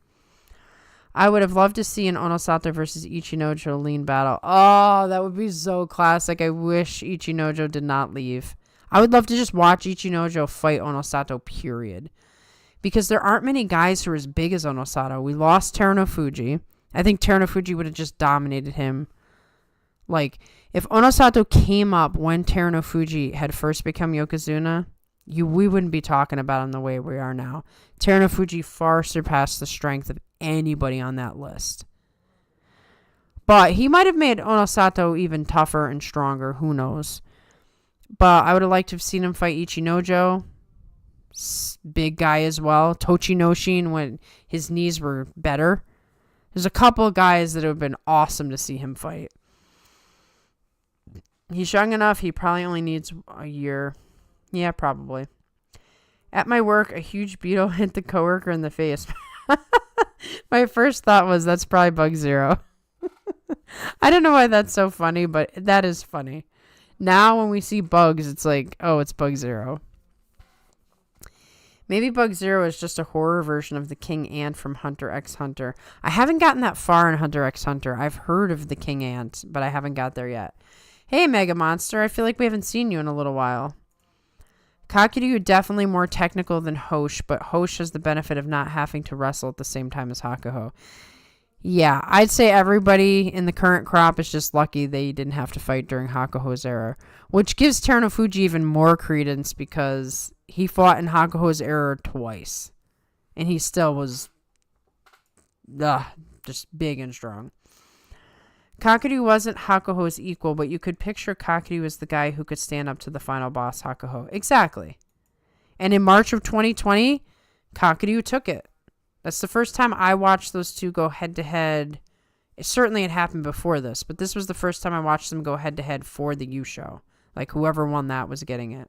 I would have loved to see an Onosato versus Ichinojo lean battle. Oh, that would be so classic. I wish Ichinojo did not leave. I would love to just watch Ichinojo fight Onosato, period. Because there aren't many guys who are as big as Onosato. We lost Terunofuji. I think Terunofuji would have just dominated him. Like, if Onosato came up when Terunofuji had first become Yokozuna, we wouldn't be talking about him the way we are now. Terunofuji far surpassed the strength of anybody on that list. But he might have made Onosato even tougher and stronger. Who knows? But I would have liked to have seen him fight Ichinojo. Big guy as well. Tochinoshin when his knees were better. There's a couple of guys that would have been awesome to see him fight. He's young enough. He probably only needs a year. Yeah, probably. At my work, a huge beetle hit the coworker in the face. My first thought was, that's probably Bug Zero. I don't know why that's so funny, but that is funny. Now when we see bugs, it's like, oh, it's Bug Zero. Maybe Bug Zero is just a horror version of the King Ant from Hunter x Hunter. I haven't gotten that far in Hunter x Hunter. I've heard of the King Ant, but I haven't got there yet. Hey, Mega Monster. I feel like we haven't seen you in a little while. Kakeru definitely more technical than Hosh, but Hosh has the benefit of not having to wrestle at the same time as Hakuho. Yeah, I'd say everybody in the current crop is just lucky they didn't have to fight during Hakuho's era, which gives Terunofuji even more credence because he fought in Hakuho's era twice, and he still was just big and strong. Kakeru wasn't Hakuho's equal, but you could picture Kakeru as the guy who could stand up to the final boss, Hakuho. Exactly. And in March of 2020, Kakeru took it. That's the first time I watched those two go head-to-head It certainly had happened before this, but this was the first time I watched them go head-to-head for the Yusho. Like, whoever won that was getting it.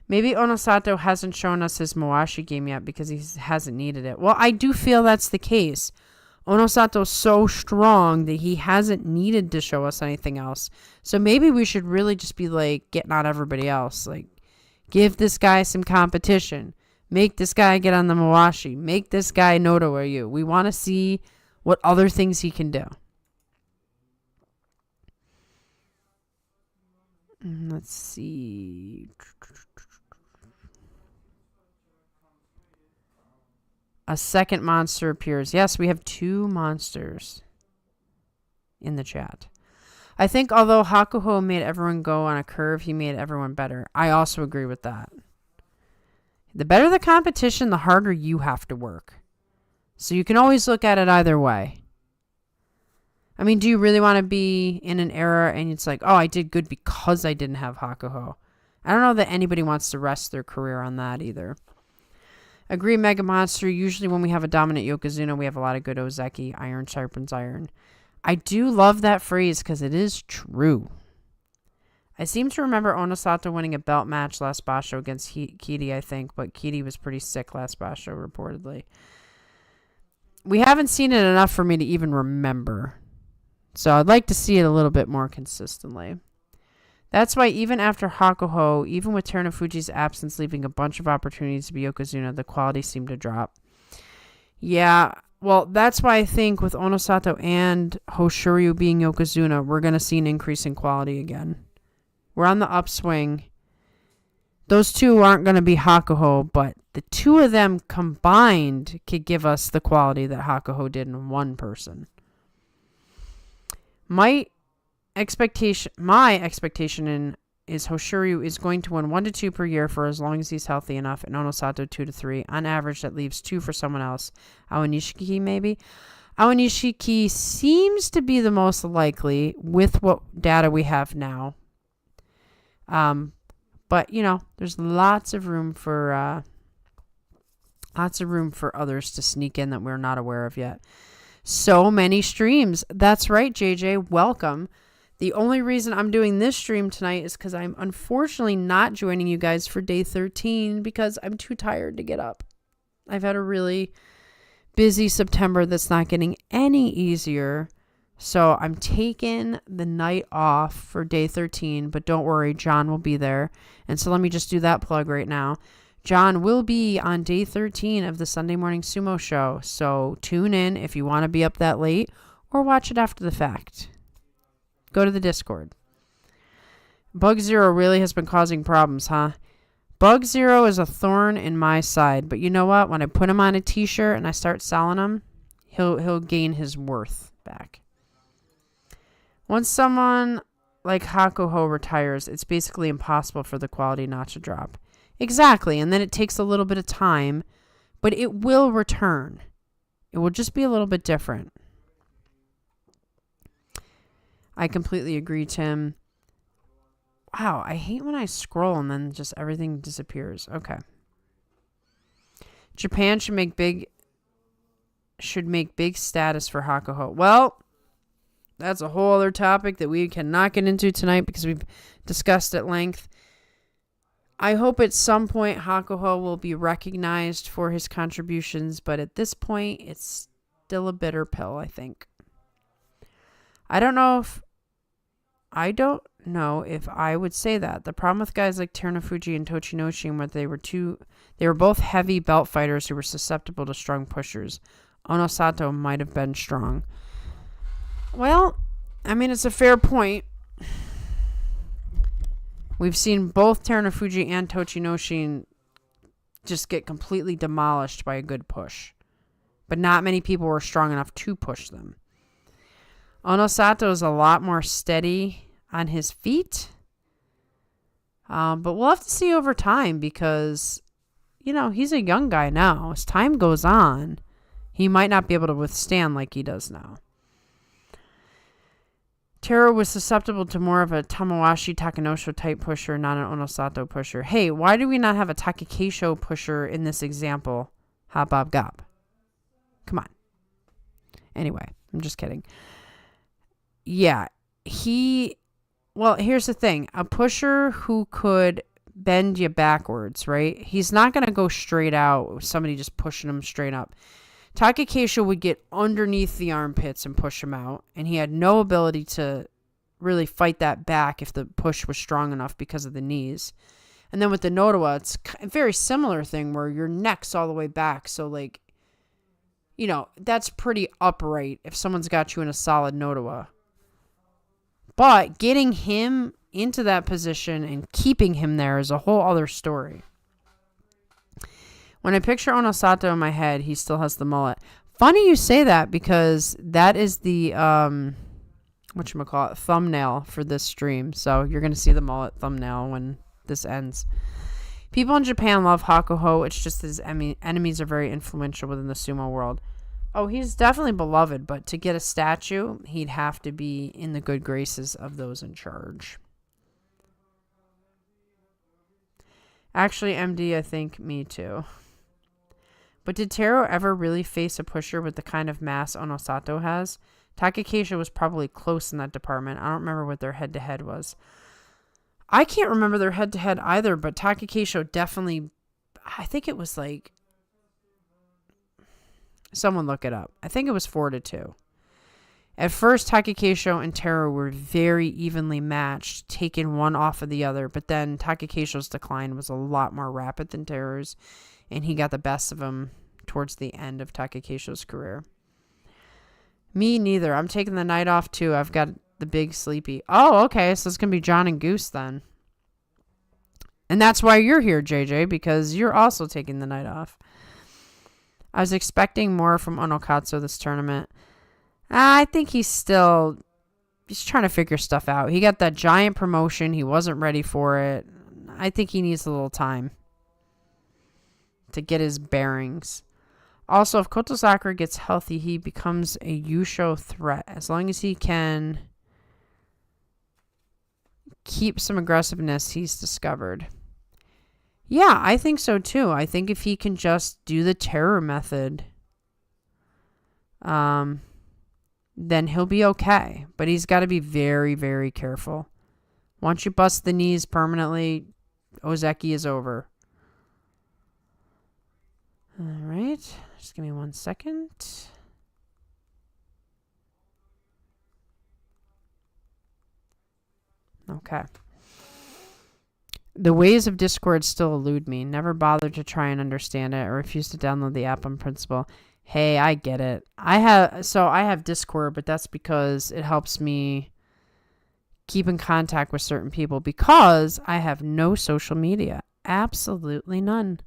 Maybe Onosato hasn't shown us his Moashi game yet because he hasn't needed it. Well, I do feel that's the case. Onosato's so strong that he hasn't needed to show us anything else. So maybe we should really just be, like, getting on everybody else. Like, give this guy some competition. Make this guy get on the Moashi. Make this guy Noto or you. We want to see what other things he can do. Let's see. A second monster appears. Yes, we have 2 monsters in the chat. I think although Hakuho made everyone go on a curve, he made everyone better. I also agree with that. The better the competition, the harder you have to work. So you can always look at it either way. I mean, do you really want to be in an era and it's like, oh, I did good because I didn't have Hakuho? I don't know that anybody wants to rest their career on that either. Agree, Mega Monster. Usually when we have a dominant Yokozuna, we have a lot of good Ozeki. Iron sharpens iron. I do love that phrase because it is true. I seem to remember Onosato winning a belt match last Basho against Kiri, I think, but Kiri was pretty sick last Basho, reportedly. We haven't seen it enough for me to even remember. So I'd like to see it a little bit more consistently. That's why even after Hakuho, even with Terunofuji's absence leaving a bunch of opportunities to be Yokozuna, the quality seemed to drop. Yeah, well, that's why I think with Onosato and Hoshoryu being Yokozuna, we're going to see an increase in quality again. We're on the upswing. Those two aren't going to be Hakuho, but the 2 of them combined could give us the quality that Hakuho did in one person. My expectation is Hoshoryu is going to win 1 to 2 per year for as long as he's healthy enough, and Onosato 2 to 3. On average, that leaves 2 for someone else. Aonishiki, maybe? Aonishiki seems to be the most likely with what data we have now. But, you know, there's lots of room for others to sneak in that we're not aware of yet. So many streams. That's right, JJ. Welcome. The only reason I'm doing this stream tonight is because I'm unfortunately not joining you guys for day 13 because I'm too tired to get up. I've had a really busy September that's not getting any easier. So I'm taking the night off for day 13, but don't worry, John will be there. And so let me just do that plug right now. John will be on day 13 of the Sunday Morning Sumo show. So tune in if you want to be up that late or watch it after the fact. Go to the Discord. Bug Zero really has been causing problems, huh? Bug Zero is a thorn in my side, but you know what? When I put him on a t-shirt and I start selling him, he'll gain his worth back. Once someone like Hakuho retires, it's basically impossible for the quality not to drop. Exactly, and then it takes a little bit of time, but it will return. It will just be a little bit different. I completely agree, Tim. Wow, I hate when I scroll and then just everything disappears. Okay. Japan should make big status for Hakuho. Well, that's a whole other topic that we cannot get into tonight because we've discussed at length. I hope at some point Hakuho will be recognized for his contributions, but at this point, it's still a bitter pill, I think. I don't know if I would say that. The problem with guys like Terunofuji and Tochinoshin was they were both heavy belt fighters who were susceptible to strong pushers. Onosato might have been strong. Well, I mean, it's a fair point. We've seen both Terunofuji and Tochinoshin just get completely demolished by a good push. But not many people were strong enough to push them. Onosato is a lot more steady on his feet. But we'll have to see over time because, you know, he's a young guy now. As time goes on, he might not be able to withstand like he does now. Taro was susceptible to more of a Tamawashi Takanosho type pusher, not an Onosato pusher. Hey, why do we not have a Takakeisho pusher in this example? Hop, Bob, Gob. Come on. Anyway, I'm just kidding. Yeah, well, here's the thing. A pusher who could bend you backwards, right? He's not going to go straight out with somebody just pushing him straight up. Takakesho would get underneath the armpits and push him out, and he had no ability to really fight that back if the push was strong enough because of the knees. And then with the Nodowa, it's a very similar thing where your neck's all the way back. So, like, you know, that's pretty upright if someone's got you in a solid Nodowa. But getting him into that position and keeping him there is a whole other story. When I picture Onosato in my head, he still has the mullet. Funny you say that because that is the, thumbnail for this stream. So you're going to see the mullet thumbnail when this ends. People in Japan love Hakuho. It's just his enemies are very influential within the sumo world. Oh, he's definitely beloved, but to get a statue, he'd have to be in the good graces of those in charge. Actually, MD, I think me too. But did Taro ever really face a pusher with the kind of mass Onosato has? Takakesho was probably close in that department. I don't remember what their head-to-head was. I can't remember their head-to-head either, but Takakesho definitely, I think it was like, someone look it up. I think it was 4-2. At first, Takakesho and Taro were very evenly matched, taking one off of the other, but then Takakesho's decline was a lot more rapid than Taro's, and he got the best of him towards the end of Takakesho's career. Me neither. I'm taking the night off too. I've got the big sleepy. Oh, okay. So it's going to be John and Goose then. And that's why you're here, JJ, because you're also taking the night off. I was expecting more from Onokatsu this tournament. I think he's trying to figure stuff out. He got that giant promotion. He wasn't ready for it. I think he needs a little time to get his bearings. Also, if Kotosakura gets healthy, he becomes a Yusho threat. As long as he can keep some aggressiveness, he's discovered. Yeah, I think so too. I think if he can just do the terror method, then he'll be okay. But he's got to be very, very careful. Once you bust the knees permanently, Ozeki is over. All right. Just give me 1 second. Okay. The ways of Discord still elude me. Never bothered to try and understand it or refuse to download the app on principle. Hey, I get it. I have Discord, but that's because it helps me keep in contact with certain people because I have no social media. Absolutely none.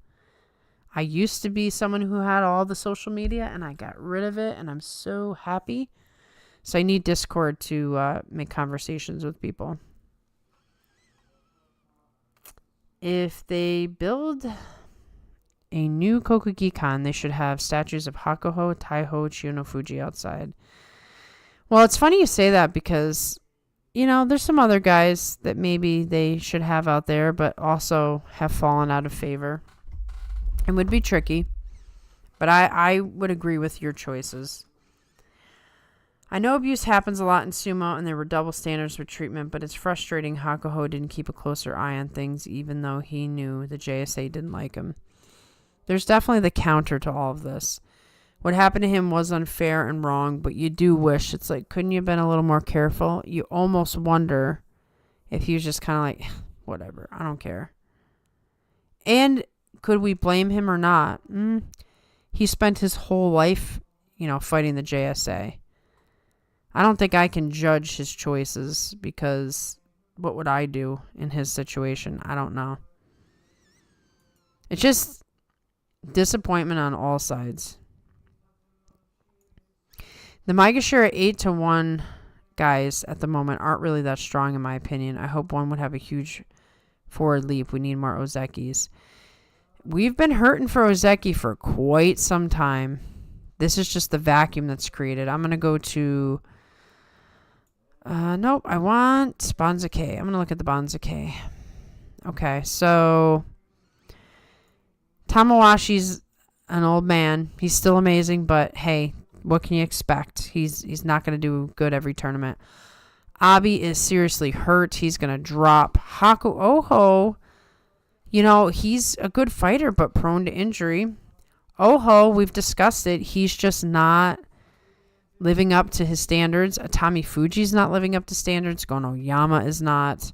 I used to be someone who had all the social media and I got rid of it and I'm so happy. So I need Discord to make conversations with people. If they build a new Kokugi-kan, they should have statues of Hakuho, Taiho, Chiyonofuji outside. Well, it's funny you say that because, you know, there's some other guys that maybe they should have out there, but also have fallen out of favor. It would be tricky, but I would agree with your choices. I know abuse happens a lot in sumo, and there were double standards for treatment, but it's frustrating Hakuho didn't keep a closer eye on things, even though he knew the JSA didn't like him. There's definitely the counter to all of this. What happened to him was unfair and wrong, but you do wish, it's like, couldn't you have been a little more careful? You almost wonder if he was just kind of like, whatever, I don't care. And could we blame him or not? He spent his whole life, fighting the JSA. I don't think I can judge his choices because what would I do in his situation? I don't know. It's just disappointment on all sides. The Maegashira 8-1 guys at the moment aren't really that strong in my opinion. I hope one would have a huge forward leap. We need more Ozekis. We've been hurting for Ozeki for quite some time. This is just the vacuum that's created. I'm going to go to... nope, I want Banzake. I'm going to look at the Banzake. Okay, so... Tamawashi's an old man. He's still amazing, but hey, What can you expect? He's not going to do good every tournament. Abi is seriously hurt. He's going to drop. Haku Oho, he's a good fighter, but prone to injury. Oho, we've discussed it. He's just not living up to his standards. Atami Fuji's not living up to standards. Gono Yama is not.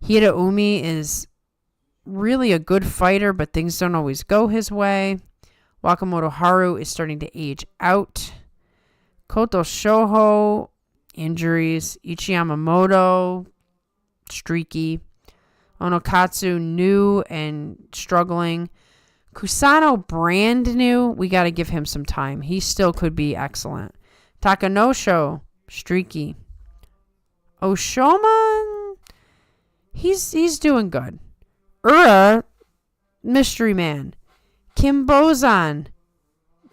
Hiraumi is really a good fighter, but things don't always go his way. Wakamoto Haru is starting to age out. Koto Shoho, injuries. Ichiyamamoto, streaky. Onokatsu, new and struggling. Kusano, brand new. We got to give him some time. He still could be excellent. Takanosho, streaky. Oshoma, he's doing good. Ura, mystery man. Kim Bozan,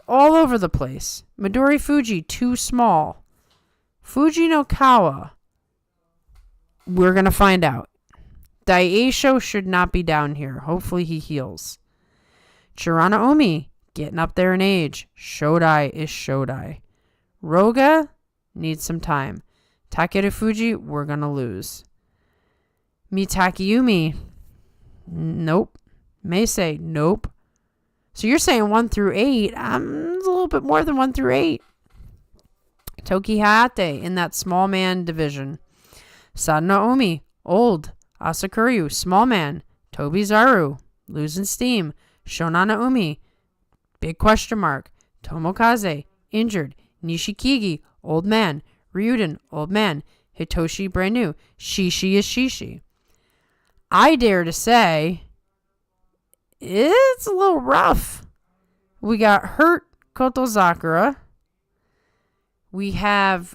all over the place. Midori Fuji, too small. Fuji no Kawa, we're going to find out. Daisho should not be down here. Hopefully he heals. Chirana Omi, getting up there in age. Shodai is Shodai. Roga needs some time. Takeru Fuji, we're going to lose. Mitakiyumi, nope. Meisei, nope. So you're saying 1 through 8. It's a little bit more than 1 through 8. Toki Hayate in that small man division. Sadana Omi, old. Asakuryu, small man. Tobi Zaru, losing steam. Shonana Umi, big question mark. Tomokaze, injured. Nishikigi, old man. Ryuden, old man. Hitoshi, brand new. Shishi is Shishi. I dare to say it's a little rough. We got hurt Koto Sakura. We have,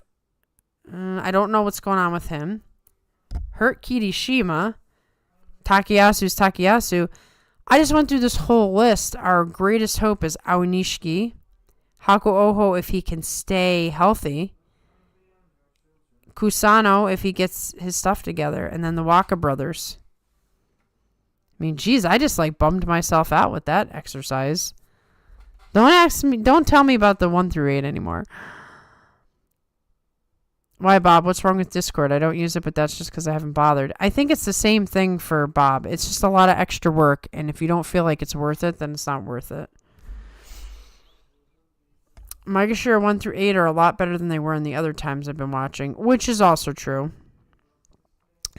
I don't know what's going on with him. Hurt Kirishima. Takayasu's Takayasu. I just went through this whole list. Our greatest hope is Aonishiki. Haku Oho, if he can stay healthy. Kusano, if he gets his stuff together. And then the Waka brothers. I mean, geez, I just bummed myself out with that exercise. Don't tell me about the 1 through 8 anymore. Why, Bob? What's wrong with Discord? I don't use it, but that's just because I haven't bothered. I think it's the same thing for Bob. It's just a lot of extra work, and if you don't feel like it's worth it, then it's not worth it. Maegashira 1 through 8 are a lot better than they were in the other times I've been watching, which is also true.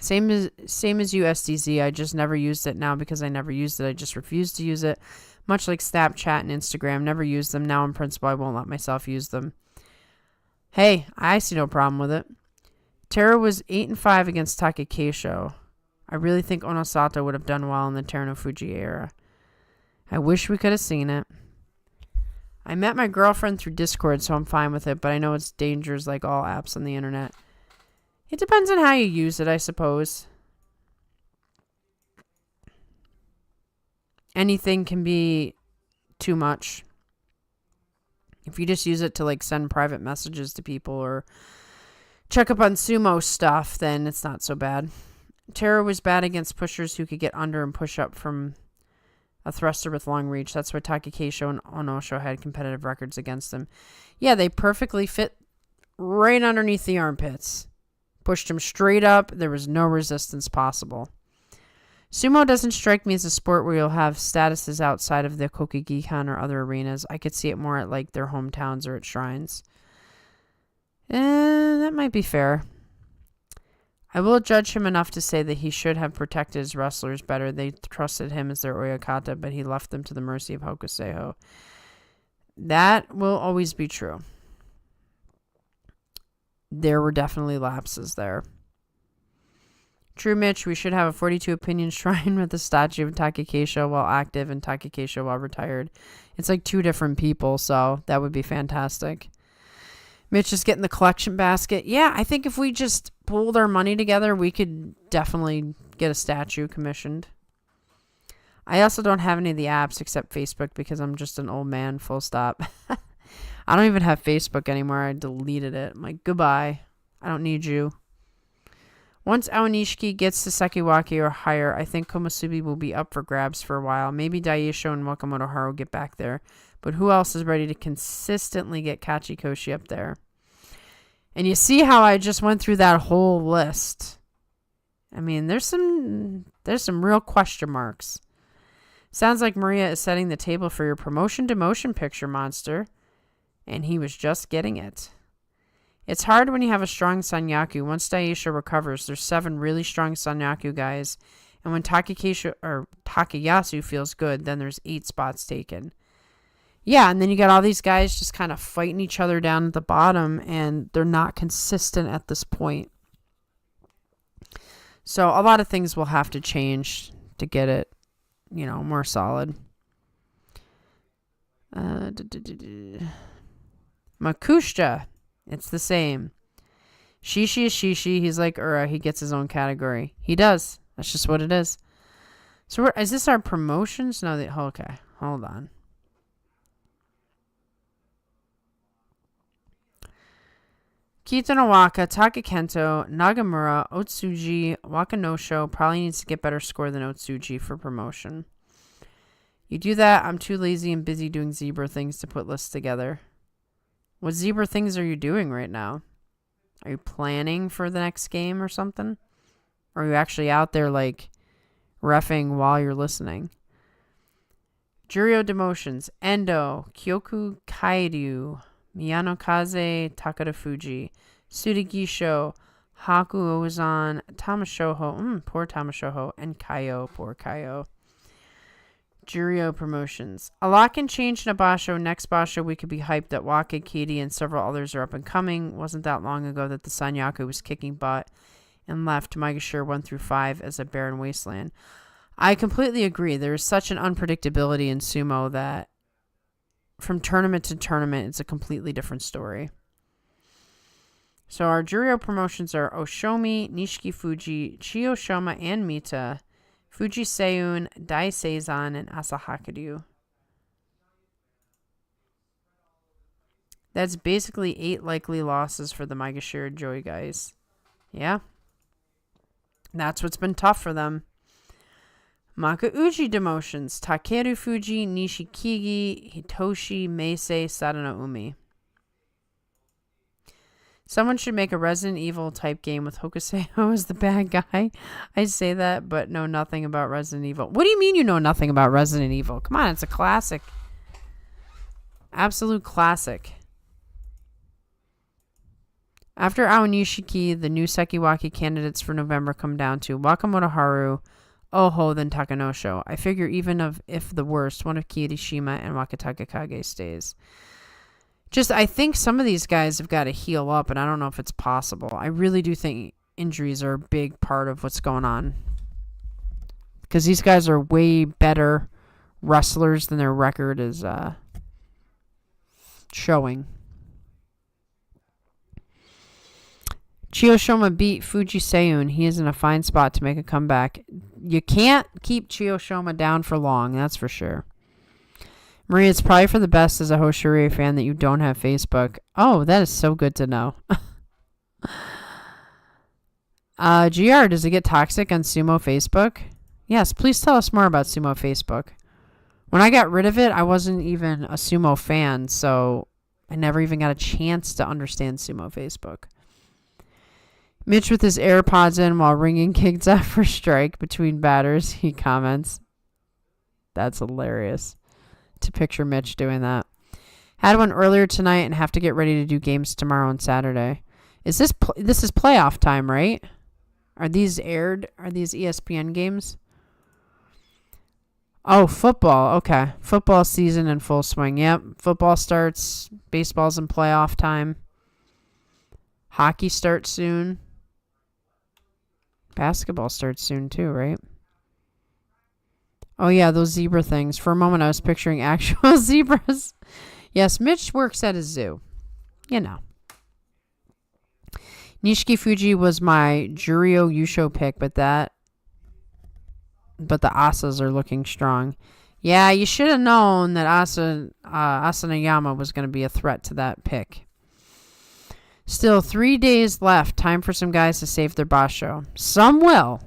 Same as USDZ. I just never used it now because I never used it. I just refused to use it. Much like Snapchat and Instagram, never used them. Now in principle, I won't let myself use them. Hey, I see no problem with it. Tera was 8-5 against Takekeisho. I really think Onosato would have done well in the Terano Fuji era. I wish we could have seen it. I met my girlfriend through Discord, so I'm fine with it, but I know it's dangerous like all apps on the internet. It depends on how you use it, I suppose. Anything can be too much. If you just use it to send private messages to people or check up on Sumo stuff, then it's not so bad. Tera was bad against pushers who could get under and push up from a thruster with long reach. That's why Takekeisho and Onosho had competitive records against them. Yeah, they perfectly fit right underneath the armpits. Pushed him straight up. There was no resistance possible. Sumo doesn't strike me as a sport where you'll have statuses outside of the Kokugikan or other arenas. I could see it more at their hometowns or at shrines. That might be fair. I will judge him enough to say that he should have protected his wrestlers better. They trusted him as their Oyakata, but he left them to the mercy of Hokuseiho. That will always be true. There were definitely lapses there. True, Mitch, we should have a 42 opinion shrine with the statue of Takekeisho while active and Takekeisho while retired. It's 2 different people, so that would be fantastic. Mitch is getting the collection basket. Yeah, I think if we just pooled our money together, we could definitely get a statue commissioned. I also don't have any of the apps except Facebook because I'm just an old man, full stop. I don't even have Facebook anymore. I deleted it. I'm like, goodbye. I don't need you. Once Aonishiki gets to Sekiwaki or higher, I think Komusubi will be up for grabs for a while. Maybe Daisho and Wakamoto Haru get back there. But who else is ready to consistently get Kachikoshi up there? And you see how I just went through that whole list. I mean, there's some real question marks. Sounds like Maria is setting the table for your promotion-demotion picture, Monster. And he was just getting it. It's hard when you have a strong Sanyaku. Once Daisha recovers, there's 7 really strong Sanyaku guys. And when Takayasu feels good, then there's 8 spots taken. Yeah, and then you got all these guys just kind of fighting each other down at the bottom, and they're not consistent at this point. So a lot of things will have to change to get it, more solid. Makushita, it's the same. Shishi is Shishi. He's like Ura. He gets his own category. He does. That's just what it is. So is this our promotions? No, okay. Hold on. Kitanowaka, Takakento, Nagamura, Otsuji, Wakanosho probably needs to get better score than Otsuji for promotion. You do that, I'm too lazy and busy doing zebra things to put lists together. What zebra things are you doing right now? Are you planning for the next game or something? Or are you actually out there like reffing while you're listening? Juryo demotions. Endo, Kyoku Kairyu, Miyanokaze Takada Fuji, Tsurugisho, Haku Ozan, Tamashoho, poor Tamashoho, and Kaio, poor Kaio. Juryo promotions. A lot can change in a Basho. Next Basho, we could be hyped that Wake, Katie, and several others are up and coming. Wasn't that long ago that the Sanyaku was kicking butt and left Maegashira 1 through 5 as a barren wasteland. I completely agree. There is such an unpredictability in sumo that from tournament to tournament, it's a completely different story. So our Juryo promotions are Oshomi, Nishiki Fuji, Chiyoshoma, and Mita, Fuji Seiyun, Dai Seizan, and Asahakiryu. That's basically 8 likely losses for the Maegashira Joy guys. Yeah. That's what's been tough for them. Makauji demotions. Takeru Fuji, Nishikigi, Hitoshi, Meisei, Sadano Umi. Someone should make a Resident Evil type game with Hokuseo as the bad guy. I say that, but know nothing about Resident Evil. What do you mean you know nothing about Resident Evil? Come on, it's a classic. Absolute classic. After Aonishiki, the new Sekiwaki candidates for November come down to Wakamoto Haru, Oho, then Takanosho. I figure even if the worst, one of Kirishima and Wakataka Kage stays. I think some of these guys have got to heal up, and I don't know if it's possible. I really do think injuries are a big part of what's going on. Because these guys are way better wrestlers than their record is showing. Chiyoshoma beat Fuji Seiyun. He is in a fine spot to make a comeback. You can't keep Chiyoshoma down for long, that's for sure. Maria, it's probably for the best as a Hoshiryu fan that you don't have Facebook. Oh, that is so good to know. GR, does it get toxic on Sumo Facebook? Yes, please tell us more about Sumo Facebook. When I got rid of it, I wasn't even a Sumo fan, so I never even got a chance to understand Sumo Facebook. Mitch with his AirPods in while ringing kicks out for strike between batters, he comments. That's hilarious to picture Mitch doing that. Had one earlier tonight and have to get ready to do games tomorrow and Saturday. Is this this is playoff time, right? Are these aired? Are these ESPN games? Oh, football. Okay. Football season in full swing. Yep. Football starts. Baseball's in playoff time. Hockey starts soon. Basketball starts soon too, right? Oh, yeah, those zebra things. For a moment, I was picturing actual zebras. Yes, Mitch works at a zoo. You know. Nishiki Fuji was my Juryo Yusho pick, but the Asas are looking strong. Yeah, you should have known that Asanayama was going to be a threat to that pick. Still 3 days left. Time for some guys to save their Basho. Some will.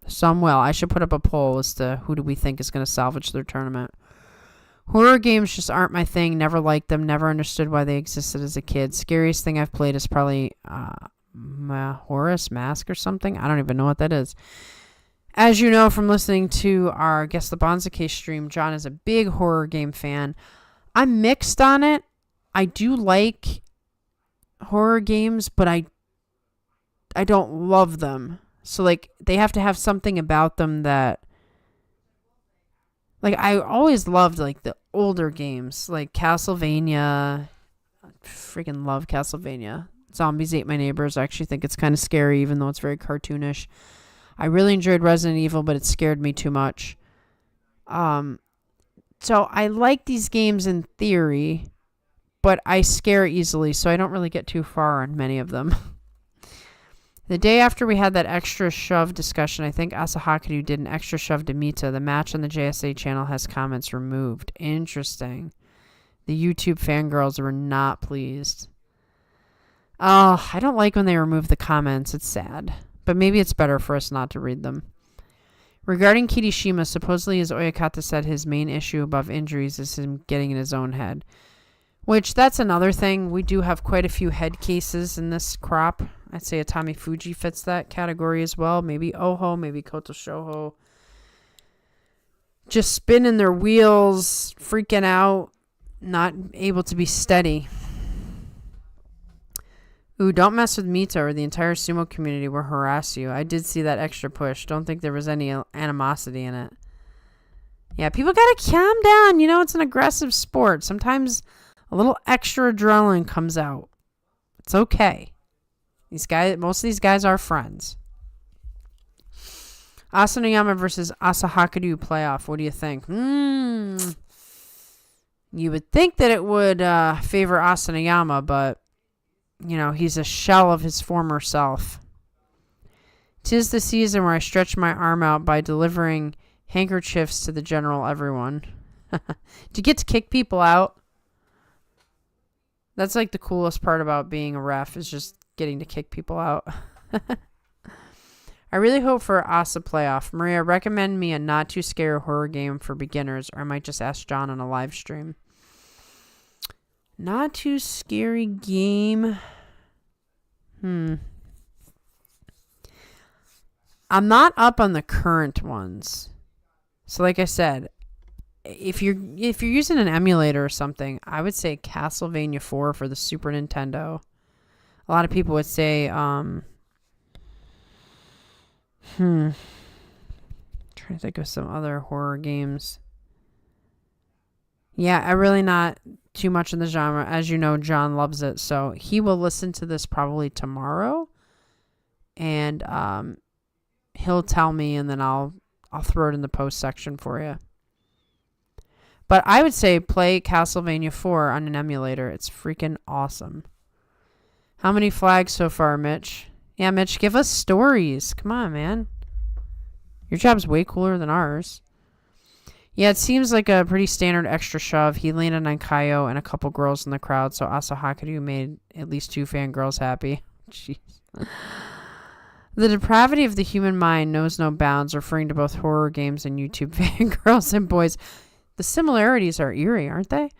Some will. I should put up a poll as to who do we think is going to salvage their tournament. Horror games just aren't my thing. Never liked them. Never understood why they existed as a kid. Scariest thing I've played is probably Horus Mask or something. I don't even know what that is. As you know from listening to our Guess the Bonza stream, John is a big horror game fan. I'm mixed on it. I do like horror games, but I don't love them. So, like, they have to have something about them that... Like, I always loved, like, the older games. Like, Castlevania. I freaking love Castlevania. Zombies Ate My Neighbors. I actually think it's kind of scary, even though it's very cartoonish. I really enjoyed Resident Evil, but it scared me too much. So, I like these games in theory, but I scare easily, so I don't really get too far on many of them. The day after we had that extra shove discussion, I think Asahakadu did an extra shove to Mita. The match on the JSA channel has comments removed. Interesting. The YouTube fangirls were not pleased. Oh, I don't like when they remove the comments. It's sad. But maybe it's better for us not to read them. Regarding Kirishima, supposedly as Oyakata said, his main issue above injuries is him getting in his own head. Which, that's another thing. We do have quite a few head cases in this crop. I'd say Atami Fuji fits that category as well. Maybe Oho, maybe Koto Shoho. Just spinning their wheels, freaking out, not able to be steady. Ooh, don't mess with Mita or the entire sumo community will harass you. I did see that extra push. Don't think there was any animosity in it. Yeah, people gotta calm down. You know, it's an aggressive sport. Sometimes a little extra adrenaline comes out. It's okay. Most of these guys are friends. Asanoyama versus Asahakadu playoff. What do you think? You would think that it would favor Asanoyama, but, you know, he's a shell of his former self. 'Tis the season where I stretch my arm out by delivering handkerchiefs to the general everyone. Do you get to kick people out? That's like the coolest part about being a ref, is just getting to kick people out. I really hope for Asa playoff. Maria, recommend me a not too scary horror game for beginners, or I might just ask John on a live stream. Not too scary game. I'm not up on the current ones. So like I said, if you're using an emulator or something, I would say Castlevania 4 for the Super Nintendo. A lot of people would say, trying to think of some other horror games. Yeah, I'm really not too much in the genre. As you know, John loves it, so he will listen to this probably tomorrow, and he'll tell me, and then I'll throw it in the post section for you. But I would say play Castlevania 4 on an emulator. It's freaking awesome. How many flags so far, Mitch? Yeah, Mitch, give us stories. Come on, man. Your job's way cooler than ours. Yeah, it seems like a pretty standard extra shove. He landed on Kaio and a couple girls in the crowd, so Asahakadu made at least 2 fangirls happy. Jeez. The depravity of the human mind knows no bounds, referring to both horror games and YouTube fangirls and boys. The similarities are eerie, aren't they?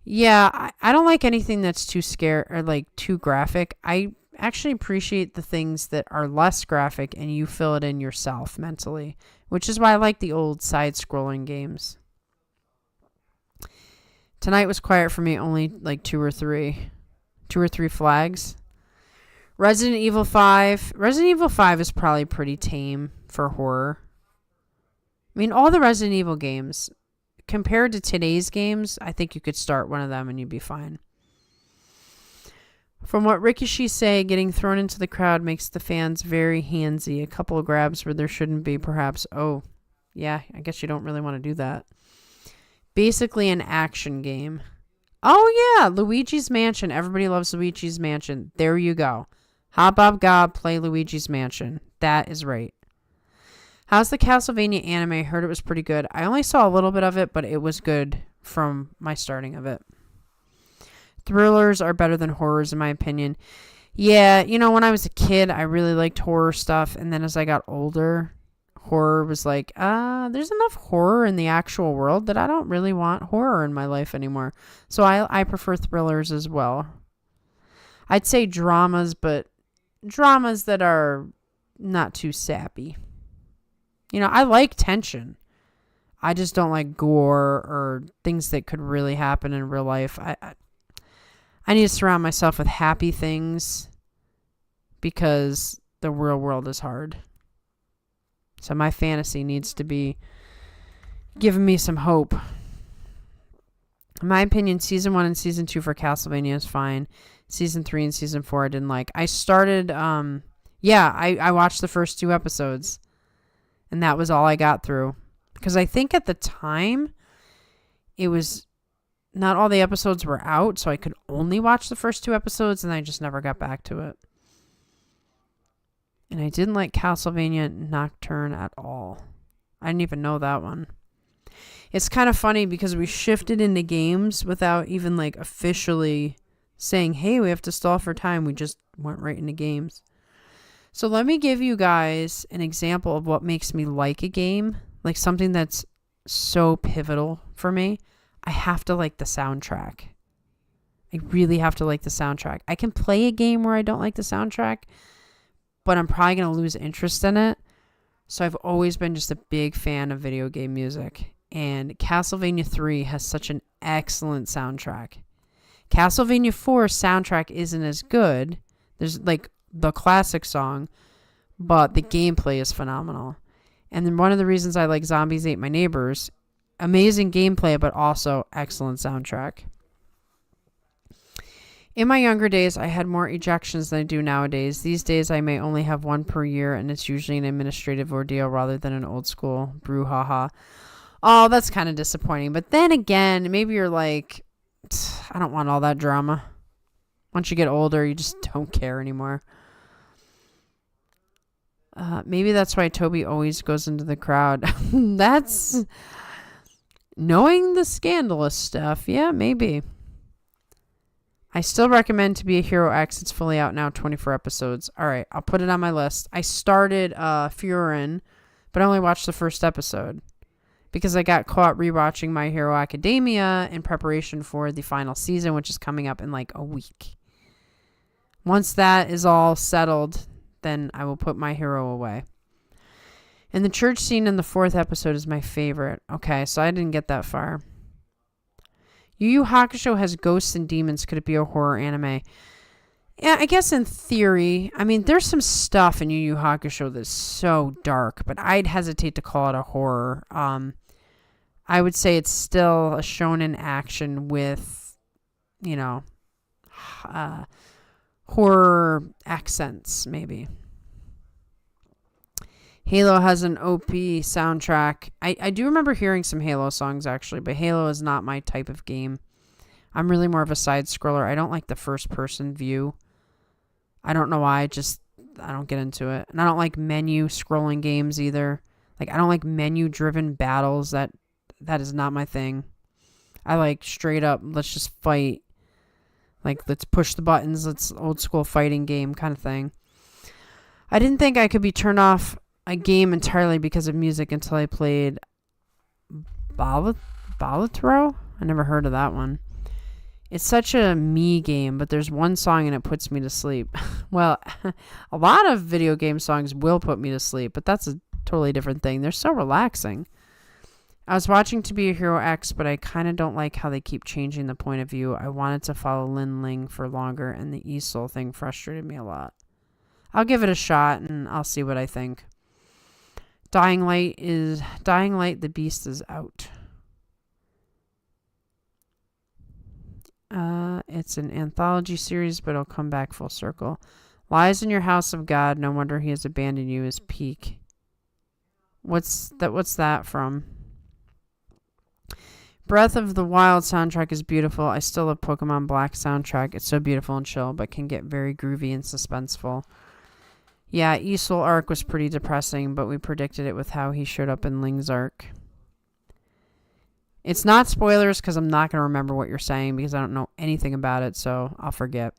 Yeah, I don't like anything that's too scary or like too graphic. I actually appreciate the things that are less graphic and you fill it in yourself mentally, which is why I like the old side-scrolling games. Tonight was quiet for me, only like 2 or 3 flags. Resident Evil 5. Resident Evil 5 is probably pretty tame for horror. I mean, all the Resident Evil games, compared to today's games, I think you could start one of them and you'd be fine. From what Rikishi say, getting thrown into the crowd makes the fans very handsy. A couple of grabs where there shouldn't be, perhaps. Oh, yeah, I guess you don't really want to do that. Basically an action game. Oh, yeah, Luigi's Mansion. Everybody loves Luigi's Mansion. There you go. Hop, Bob, Gob, play Luigi's Mansion. That is right. How's the Castlevania anime? I heard it was pretty good. I only saw a little bit of it, but it was good from my starting of it. Thrillers are better than horrors, in my opinion. Yeah, you know, when I was a kid, I really liked horror stuff. And then as I got older, horror was like, there's enough horror in the actual world that I don't really want horror in my life anymore. So I prefer thrillers as well. I'd say dramas, but dramas that are not too sappy. You know, I like tension. I just don't like gore or things that could really happen in real life. I need to surround myself with happy things because the real world is hard. So my fantasy needs to be giving me some hope. In my opinion, season 1 and season 2 for Castlevania is fine. Season 3 and season 4 I didn't like. I started, I watched the first 2 episodes. And that was all I got through. Because I think at the time, it was not all the episodes were out. So I could only watch the first 2 episodes and I just never got back to it. And I didn't like Castlevania Nocturne at all. I didn't even know that one. It's kind of funny because we shifted into games without even like officially saying, hey, we have to stall for time. We just went right into games. So let me give you guys an example of what makes me like a game. Like something that's so pivotal for me. I have to like the soundtrack. I really have to like the soundtrack. I can play a game where I don't like the soundtrack, but I'm probably going to lose interest in it. So I've always been just a big fan of video game music. And Castlevania 3 has such an excellent soundtrack. Castlevania 4's soundtrack isn't as good. There's like the classic song, but the gameplay is phenomenal. And then one of the reasons I like Zombies Ate My Neighbors, amazing gameplay, but also excellent soundtrack. In my younger days, I had more ejections than I do nowadays. These days, I may only have one per year, and it's usually an administrative ordeal rather than an old school brouhaha. Oh, that's kind of disappointing. But then again, maybe you're like, I don't want all that drama. Once you get older, you just don't care anymore. Maybe that's why Toby always goes into the crowd. That's knowing the scandalous stuff. Yeah, maybe. I still recommend To Be a Hero X. It's fully out now, 24 episodes. All right, I'll put it on my list. I started Furin, but I only watched the first episode because I got caught rewatching My Hero Academia in preparation for the final season, which is coming up in like a week. Once that is all settled, then I will put My Hero away. And the church scene in the 4th episode is my favorite. Okay, so I didn't get that far. Yu Yu Hakusho has ghosts and demons. Could it be a horror anime? Yeah, I guess in theory. I mean, there's some stuff in Yu Yu Hakusho that's so dark, but I'd hesitate to call it a horror. I would say it's still a shonen action with, horror accents, maybe. Halo has an OP soundtrack. I do remember hearing some Halo songs, actually, but Halo is not my type of game. I'm really more of a side-scroller. I don't like the first-person view. I don't know why. I don't get into it. And I don't like menu-scrolling games either. Like, I don't like menu-driven battles. That is not my thing. I like straight-up, let's just fight. Like, let's push the buttons. Let's old-school fighting game kind of thing. I didn't think I could be turned off a game entirely because of music until I played Balatro. I never heard of that one. It's such a me game, but there's one song and it puts me to sleep. Well, a lot of video game songs will put me to sleep, but that's a totally different thing. They're so relaxing. I was watching To Be a Hero X, but I kind of don't like how they keep changing the point of view. I wanted to follow Lin Ling for longer, and the Easel thing frustrated me a lot. I'll give it a shot, and I'll see what I think. Dying Light, the Beast is out. It's an anthology series, but it'll come back full circle. Lies in Your House of God, No Wonder He Has Abandoned You is peak. What's that from? Breath of the Wild soundtrack is beautiful. I still love Pokemon Black soundtrack. It's so beautiful and chill, but can get very groovy and suspenseful. Yeah, Easel arc was pretty depressing, but we predicted it with how he showed up in Ling's arc. It's not spoilers because I'm not going to remember what you're saying because I don't know anything about it, so I'll forget.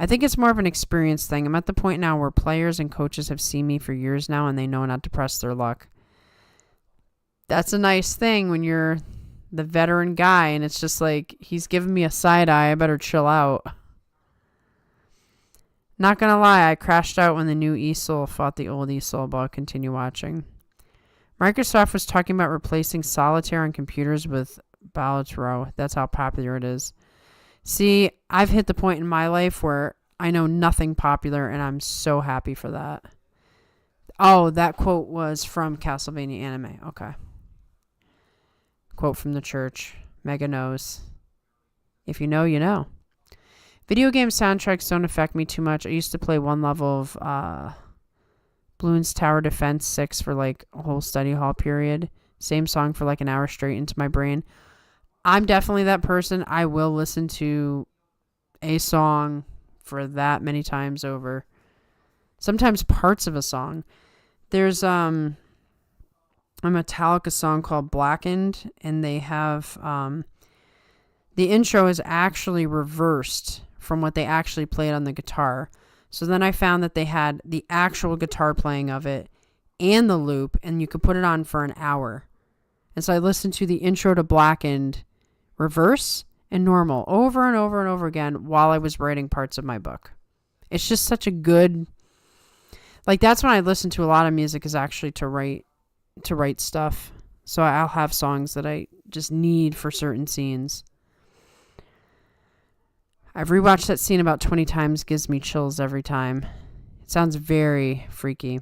I think it's more of an experience thing. I'm at the point now where players and coaches have seen me for years now and they know not to press their luck. That's a nice thing when you're the veteran guy and it's just like, he's giving me a side eye. I better chill out. Not gonna lie, I crashed out when the new eSoul fought the old eSoul, but I'll continue watching. Microsoft was talking about replacing solitaire on computers with Ballot Row. That's how popular it is. See, I've hit the point in my life where I know nothing popular, and I'm so happy for that. Oh, that quote was from Castlevania anime. Okay. Quote from the church. Mega knows. If you know, you know. Video game soundtracks don't affect me too much. I used to play one level of Bloons Tower Defense 6 for like a whole study hall period. Same song for like an hour straight into my brain. I'm definitely that person. I will listen to a song for that many times over. Sometimes parts of a song. There's a Metallica song called Blackened, and they have the intro is actually reversed from what they actually played on the guitar. So then I found that they had the actual guitar playing of it and the loop, and you could put it on for an hour. And so I listened to the intro to Blackened, reverse, and normal over and over and over again while I was writing parts of my book. It's just such a good, like, that's when I listen to a lot of music, is actually to write stuff. So I'll have songs that I just need for certain scenes. I've rewatched that scene about 20 times, gives me chills every time. It sounds very freaky.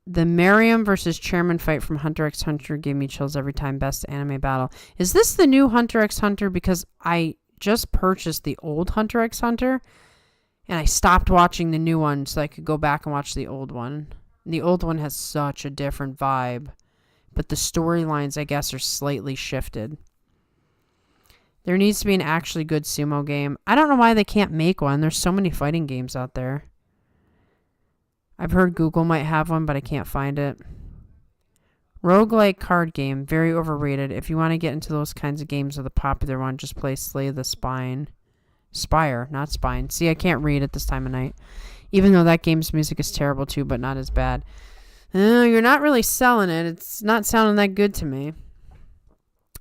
The Miriam versus Chairman fight from Hunter x Hunter gave me chills every time. Best anime battle. Is this the new Hunter x Hunter? Because I just purchased the old Hunter x Hunter and I stopped watching the new one so I could go back and watch the old one. The old one has such a different vibe, but the storylines, I guess, are slightly shifted. There needs to be an actually good sumo game. I don't know why they can't make one. There's so many fighting games out there. I've heard Google might have one, but I can't find it. Roguelike card game. Very overrated. If you want to get into those kinds of games, or the popular one, just play Slay the Spine. Spire, not Spine. See, I can't read at this time of night. Even though that game's music is terrible too, but not as bad. You're not really selling it. It's not sounding that good to me.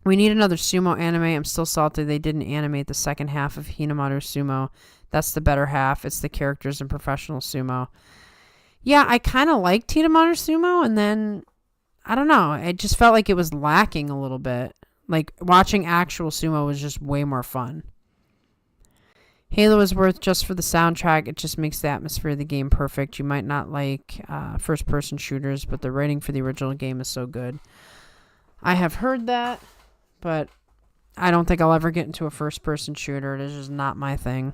We need another sumo anime. I'm still salty they didn't animate the second half of Hinamaru Sumo. That's the better half. It's the characters in professional sumo. Yeah, I kind of liked Hinamaru Sumo, and then, I don't know. It just felt like it was lacking a little bit. Like, watching actual sumo was just way more fun. Halo is worth just for the soundtrack. It just makes the atmosphere of the game perfect. You might not like first-person shooters, but the writing for the original game is so good. I have heard that, but I don't think I'll ever get into a first-person shooter. It is just not my thing.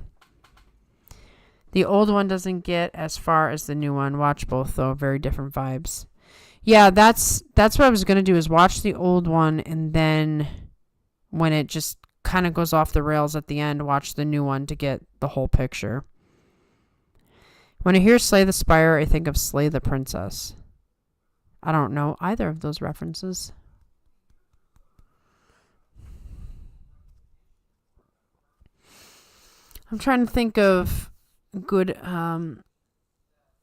The old one doesn't get as far as the new one. Watch both, though. Very different vibes. Yeah, that's what I was going to do, is watch the old one, and then when it just kind of goes off the rails at the end, watch the new one to get the whole picture. When I hear Slay the Spire, I think of Slay the Princess. I don't know either of those references. I'm trying to think of good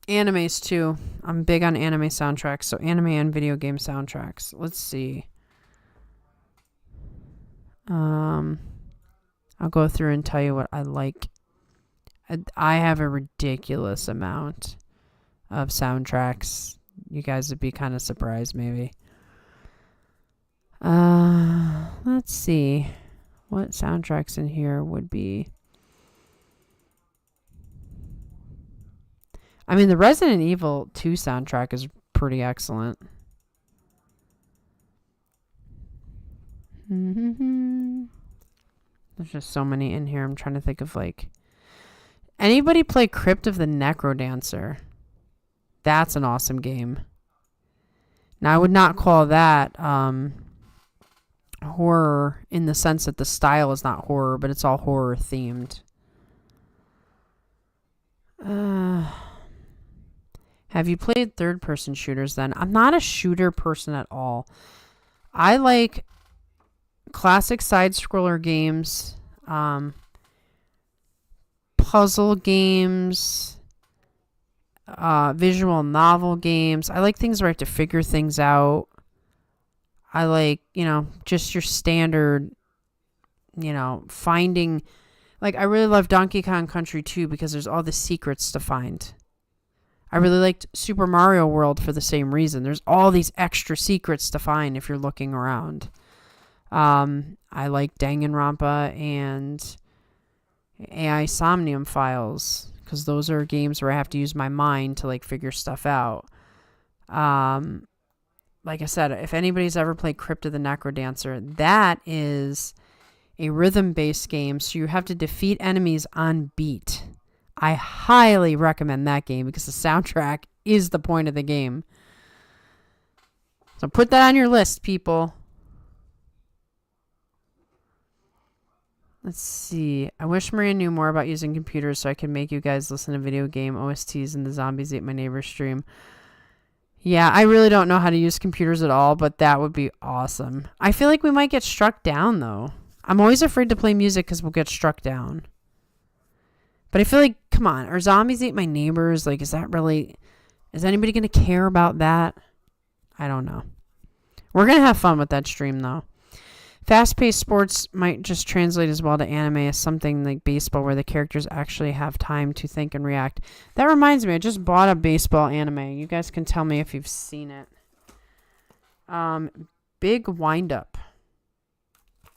animes too. I'm big on anime soundtracks, so anime and video game soundtracks. Let's see. I'll go through and tell you what I like. I have a ridiculous amount of soundtracks. You guys would be kind of surprised, maybe. Let's see. What soundtracks in here would be... I mean, the Resident Evil 2 soundtrack is pretty excellent. There's just so many in here. I'm trying to think of, like... Anybody play Crypt of the Necrodancer? That's an awesome game. Now, I would not call that horror in the sense that the style is not horror, but it's all horror themed. Have you played third-person shooters then? I'm not a shooter person at all. I like classic side-scroller games, puzzle games, visual novel games. I like things where I have to figure things out. I like, just your standard, finding. Like, I really love Donkey Kong Country 2 because there's all the secrets to find. I really liked Super Mario World for the same reason. There's all these extra secrets to find if you're looking around. I like Danganronpa and AI Somnium Files because those are games where I have to use my mind to like figure stuff out. Like I said, if anybody's ever played Crypt of the Necrodancer, that is a rhythm-based game, so you have to defeat enemies on beat. I highly recommend that game because the soundtrack is the point of the game. So put that on your list, people. Let's see. I wish Maria knew more about using computers so I could make you guys listen to video game OSTs and the Zombies Ate My Neighbor stream. Yeah, I really don't know how to use computers at all, but that would be awesome. I feel like we might get struck down, though. I'm always afraid to play music because we'll get struck down. But I feel like, come on, are Zombies Ate My Neighbors? Like, is anybody going to care about that? I don't know. We're going to have fun with that stream, though. Fast-paced sports might just translate as well to anime as something like baseball where the characters actually have time to think and react. That reminds me, I just bought a baseball anime. You guys can tell me if you've seen it. Big Wind-Up.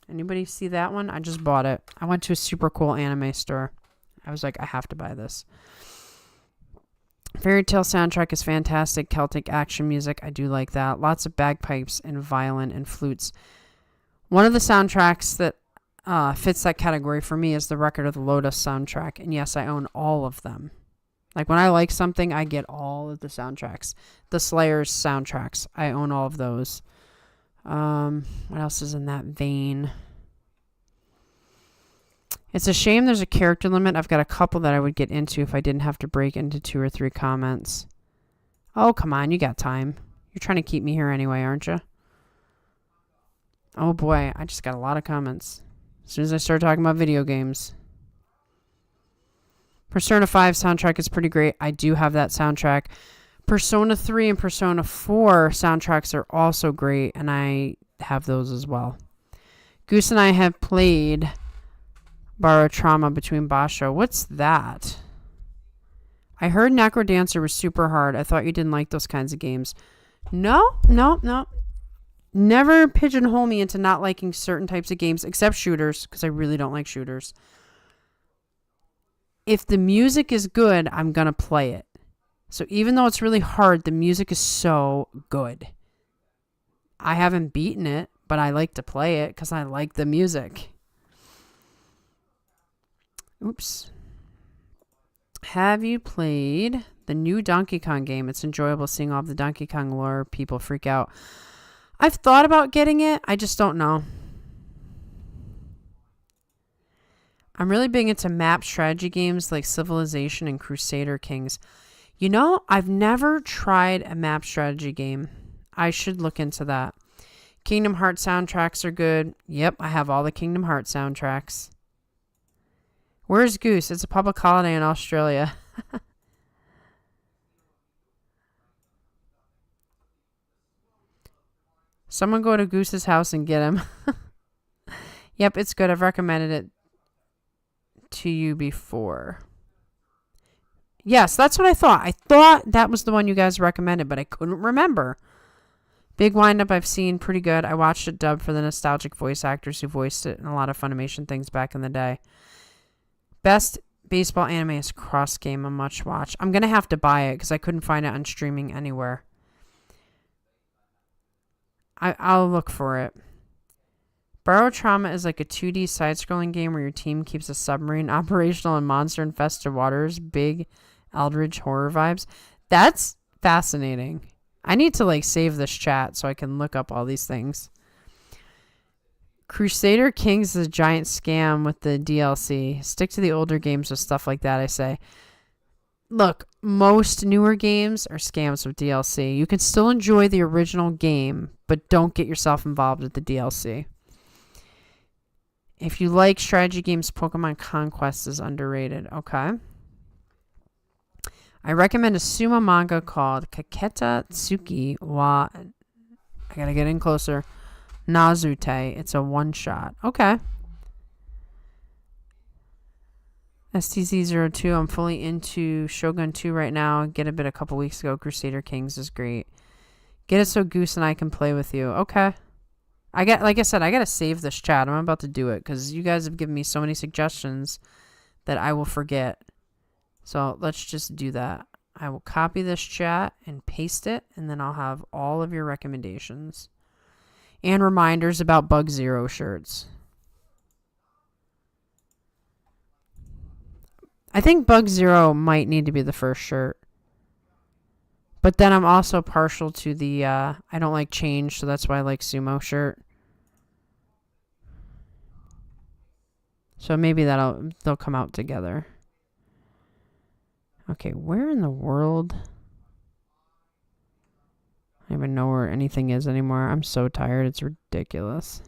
Anybody see that one? I just bought it. I went to a super cool anime store. I was like, I have to buy this. Fairy Tale soundtrack is fantastic. Celtic action music. I do like that. Lots of bagpipes and violin and flutes. One of the soundtracks that fits that category for me is the Record of the Lotus soundtrack. And yes, I own all of them. Like when I like something, I get all of the soundtracks. The Slayer's soundtracks. I own all of those. What else is in that vein? It's a shame there's a character limit. I've got a couple that I would get into if I didn't have to break into 2 or 3 comments. Oh, come on. You got time. You're trying to keep me here anyway, aren't you? Oh, boy. I just got a lot of comments. As soon as I start talking about video games. Persona 5 soundtrack is pretty great. I do have that soundtrack. Persona 3 and Persona 4 soundtracks are also great, and I have those as well. Goose and I have played Borrow Trauma between Basho. What's that? I heard Necrodancer was super hard. I thought you didn't like those kinds of games. No. Never pigeonhole me into not liking certain types of games, except shooters, because I really don't like shooters. If the music is good, I'm going to play it. So even though it's really hard, the music is so good. I haven't beaten it, but I like to play it because I like the music. Oops. Have you played the new Donkey Kong game? It's enjoyable seeing all of the Donkey Kong lore people freak out. I've thought about getting it. I just don't know. I'm really big into map strategy games like Civilization and Crusader Kings. You know, I've never tried a map strategy game. I should look into that. Kingdom Hearts soundtracks are good. Yep, I have all the Kingdom Hearts soundtracks. Where's Goose? It's a public holiday in Australia. Someone go to Goose's house and get him. Yep, it's good. I've recommended it to you before. Yes, that's what I thought. I thought that was the one you guys recommended, but I couldn't remember. Big Wind-Up I've seen. Pretty good. I watched it dubbed for the nostalgic voice actors who voiced it in a lot of Funimation things back in the day. Best baseball anime is Cross Game, a much watch. I'm going to have to buy it because I couldn't find it on streaming anywhere. I'll look for it. Borrow Trauma is like a 2D side-scrolling game where your team keeps a submarine operational in monster-infested waters. Big Eldritch horror vibes. That's fascinating. I need to save this chat so I can look up all these things. Crusader Kings is a giant scam with the DLC. Stick to the older games with stuff like that, I say. Look, most newer games are scams with DLC. You can still enjoy the original game, but don't get yourself involved with the DLC. If you like strategy games, Pokemon Conquest is underrated. Okay. I recommend a Sumo manga called Kaketa Tsuki wa... I gotta get in closer. Nazute. It's a one-shot. Okay. STZ02. I'm fully into Shogun 2 right now. Get a bit a couple weeks ago. Crusader Kings is great. Get it so Goose and I can play with you. Okay. Like I said, I gotta save this chat. I'm about to do it because you guys have given me so many suggestions that I will forget. So let's just do that. I will copy this chat and paste it, and then I'll have all of your recommendations and reminders about Bug Zero shirts. I think Bug Zero might need to be the first shirt. But then I'm also partial to the, I don't like change, so that's why I like Sumo shirt. So maybe they'll come out together. Okay, where in the world? I don't even know where anything is anymore. I'm so tired, it's ridiculous.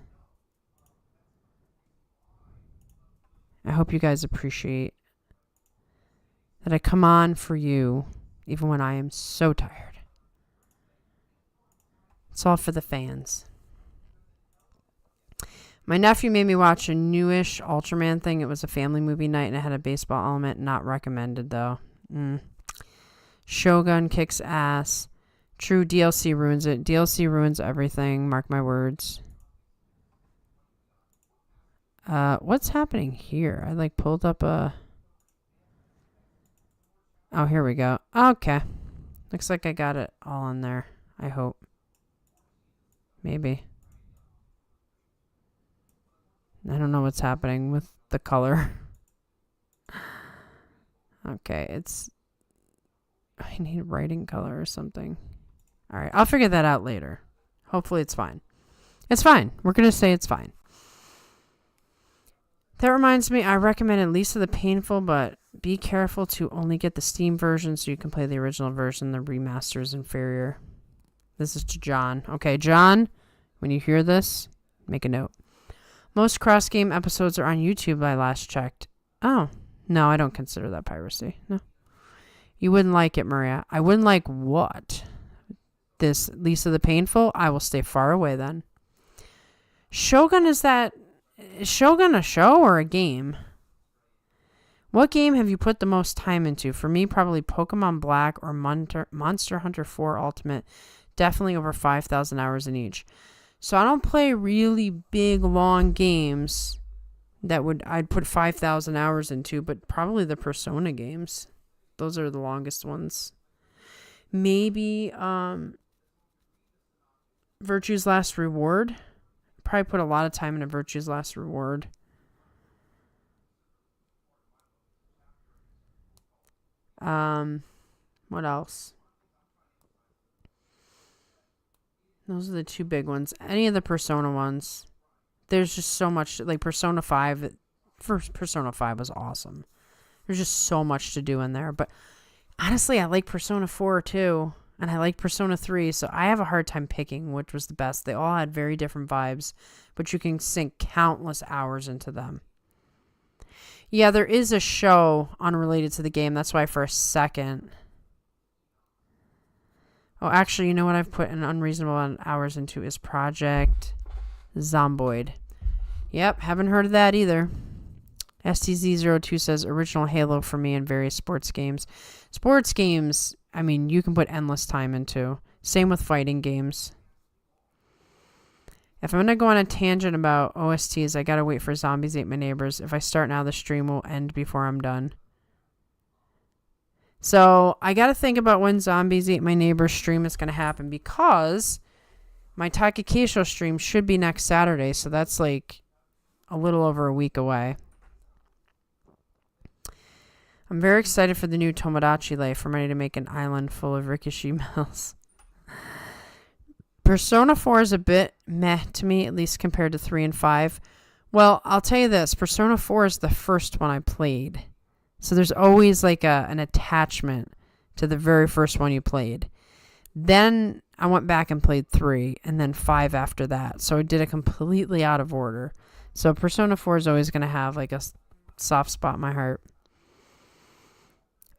I hope you guys appreciate that I come on for you, even when I am so tired. It's all for the fans. My nephew made me watch a newish Ultraman thing. It was a family movie night, and it had a baseball element. Not recommended, though. Shogun kicks ass. True, DLC ruins it. DLC ruins everything. Mark my words. What's happening here? I, pulled up a... Oh, here we go. Okay. Looks like I got it all in there. I hope. Maybe. I don't know what's happening with the color. Okay, it's... I need writing color or something. Alright, I'll figure that out later. Hopefully it's fine. It's fine. We're going to say it's fine. That reminds me, I recommend at least the Painful, but be careful to only get the Steam version so you can play the original version. The remaster is inferior. This is to John. Okay, John, when you hear this, make a note. Most cross-game episodes are on YouTube, I last checked. Oh, no, I don't consider that piracy. No. You wouldn't like it, Maria. I wouldn't like what? This Lisa the Painful? I will stay far away then. Shogun, is Shogun a show or a game? What game have you put the most time into? For me, probably Pokemon Black or Monster Hunter 4 Ultimate. Definitely over 5,000 hours in each. So I don't play really big, long games that I'd put 5,000 hours into, but probably the Persona games. Those are the longest ones. Maybe Virtue's Last Reward. Probably put a lot of time into Virtue's Last Reward. What else? Those are the two big ones. Any of the Persona ones. There's just so much, like Persona 5. First Persona 5 was awesome. There's just so much to do in there. But honestly, I like Persona 4 too. And I like Persona 3. So I have a hard time picking which was the best. They all had very different vibes. But you can sink countless hours into them. Yeah, there is a show unrelated to the game. That's why for a second... Oh, actually, you know what I've put an unreasonable amount of hours into is Project Zomboid. Yep, haven't heard of that either. STZ02 says original Halo for me in various sports games. Sports games, I mean, you can put endless time into. Same with fighting games. If I'm going to go on a tangent about OSTs, I got to wait for Zombies Ate My Neighbors. If I start now, the stream will end before I'm done. So I got to think about when Zombies Ate My Neighbors stream is going to happen because my Takakisho stream should be next Saturday. So that's like a little over a week away. I'm very excited for the new Tomodachi Life. I'm ready to make an island full of Rikishi Mills. Persona 4 is a bit meh to me, at least compared to 3 and 5. Well, I'll tell you this. Persona 4 is the first one I played. So there's always like an attachment to the very first one you played. Then I went back and played 3 and then 5 after that. So I did it completely out of order. So Persona 4 is always going to have like a soft spot in my heart.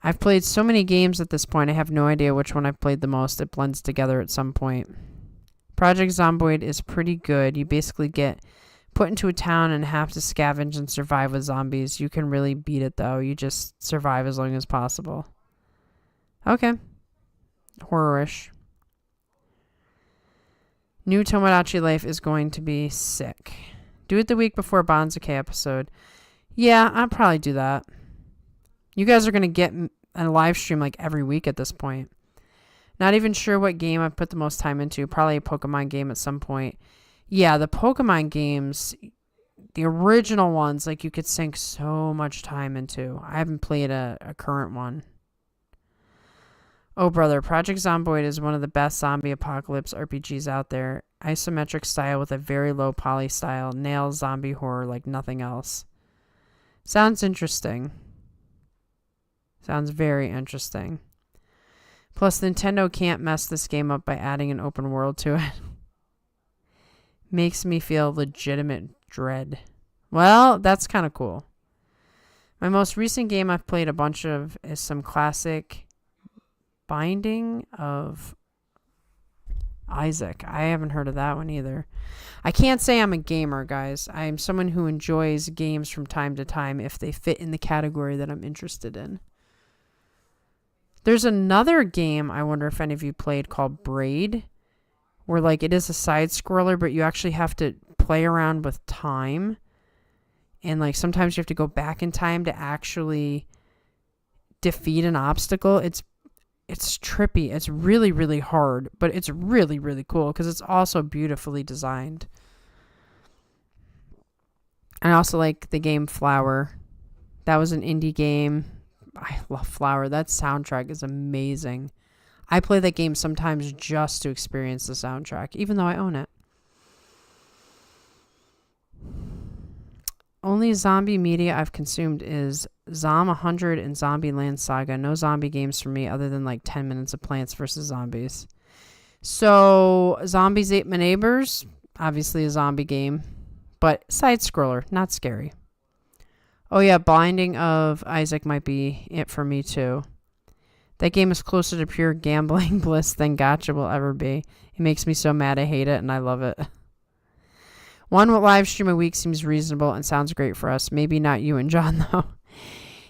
I've played so many games at this point, I have no idea which one I've played the most. It blends together at some point. Project Zomboid is pretty good. You basically get put into a town and have to scavenge and survive with zombies. You can really beat it, though. You just survive as long as possible. Okay. Horror-ish. New Tomodachi Life is going to be sick. Do it the week before Banzuke episode. Yeah, I'll probably do that. You guys are going to get a live stream like every week at this point. Not even sure what game I've put the most time into. Probably a Pokemon game at some point. Yeah, the Pokemon games, the original ones, like you could sink so much time into. I haven't played a current one. Oh, brother, Project Zomboid is one of the best zombie apocalypse RPGs out there. Isometric style with a very low poly style. Nails zombie horror like nothing else. Sounds interesting. Sounds very interesting. Plus, Nintendo can't mess this game up by adding an open world to it. Makes me feel legitimate dread. Well, that's kind of cool. My most recent game I've played a bunch of is some classic Binding of Isaac. I haven't heard of that one either. I can't say I'm a gamer, guys. I'm someone who enjoys games from time to time if they fit in the category that I'm interested in. There's another game I wonder if any of you played called Braid, where like it is a side scroller, but you actually have to play around with time. And like sometimes you have to go back in time to actually defeat an obstacle. It's trippy. It's really, really hard, but it's really, really cool because it's also beautifully designed. I also like the game Flower. That was an indie game. I love Flower. That soundtrack is amazing. I play that game sometimes just to experience the soundtrack, even though I own it. Only zombie media I've consumed is Zom 100 and Zombieland Saga. No zombie games for me other than like 10 minutes of Plants vs. Zombies. So, Zombies Ate My Neighbors, obviously a zombie game, but side scroller, not scary. Oh yeah, Binding of Isaac might be it for me too. That game is closer to pure gambling bliss than gacha will ever be. It makes me so mad I hate it, and I love it. One live stream a week seems reasonable and sounds great for us. Maybe not you and John, though.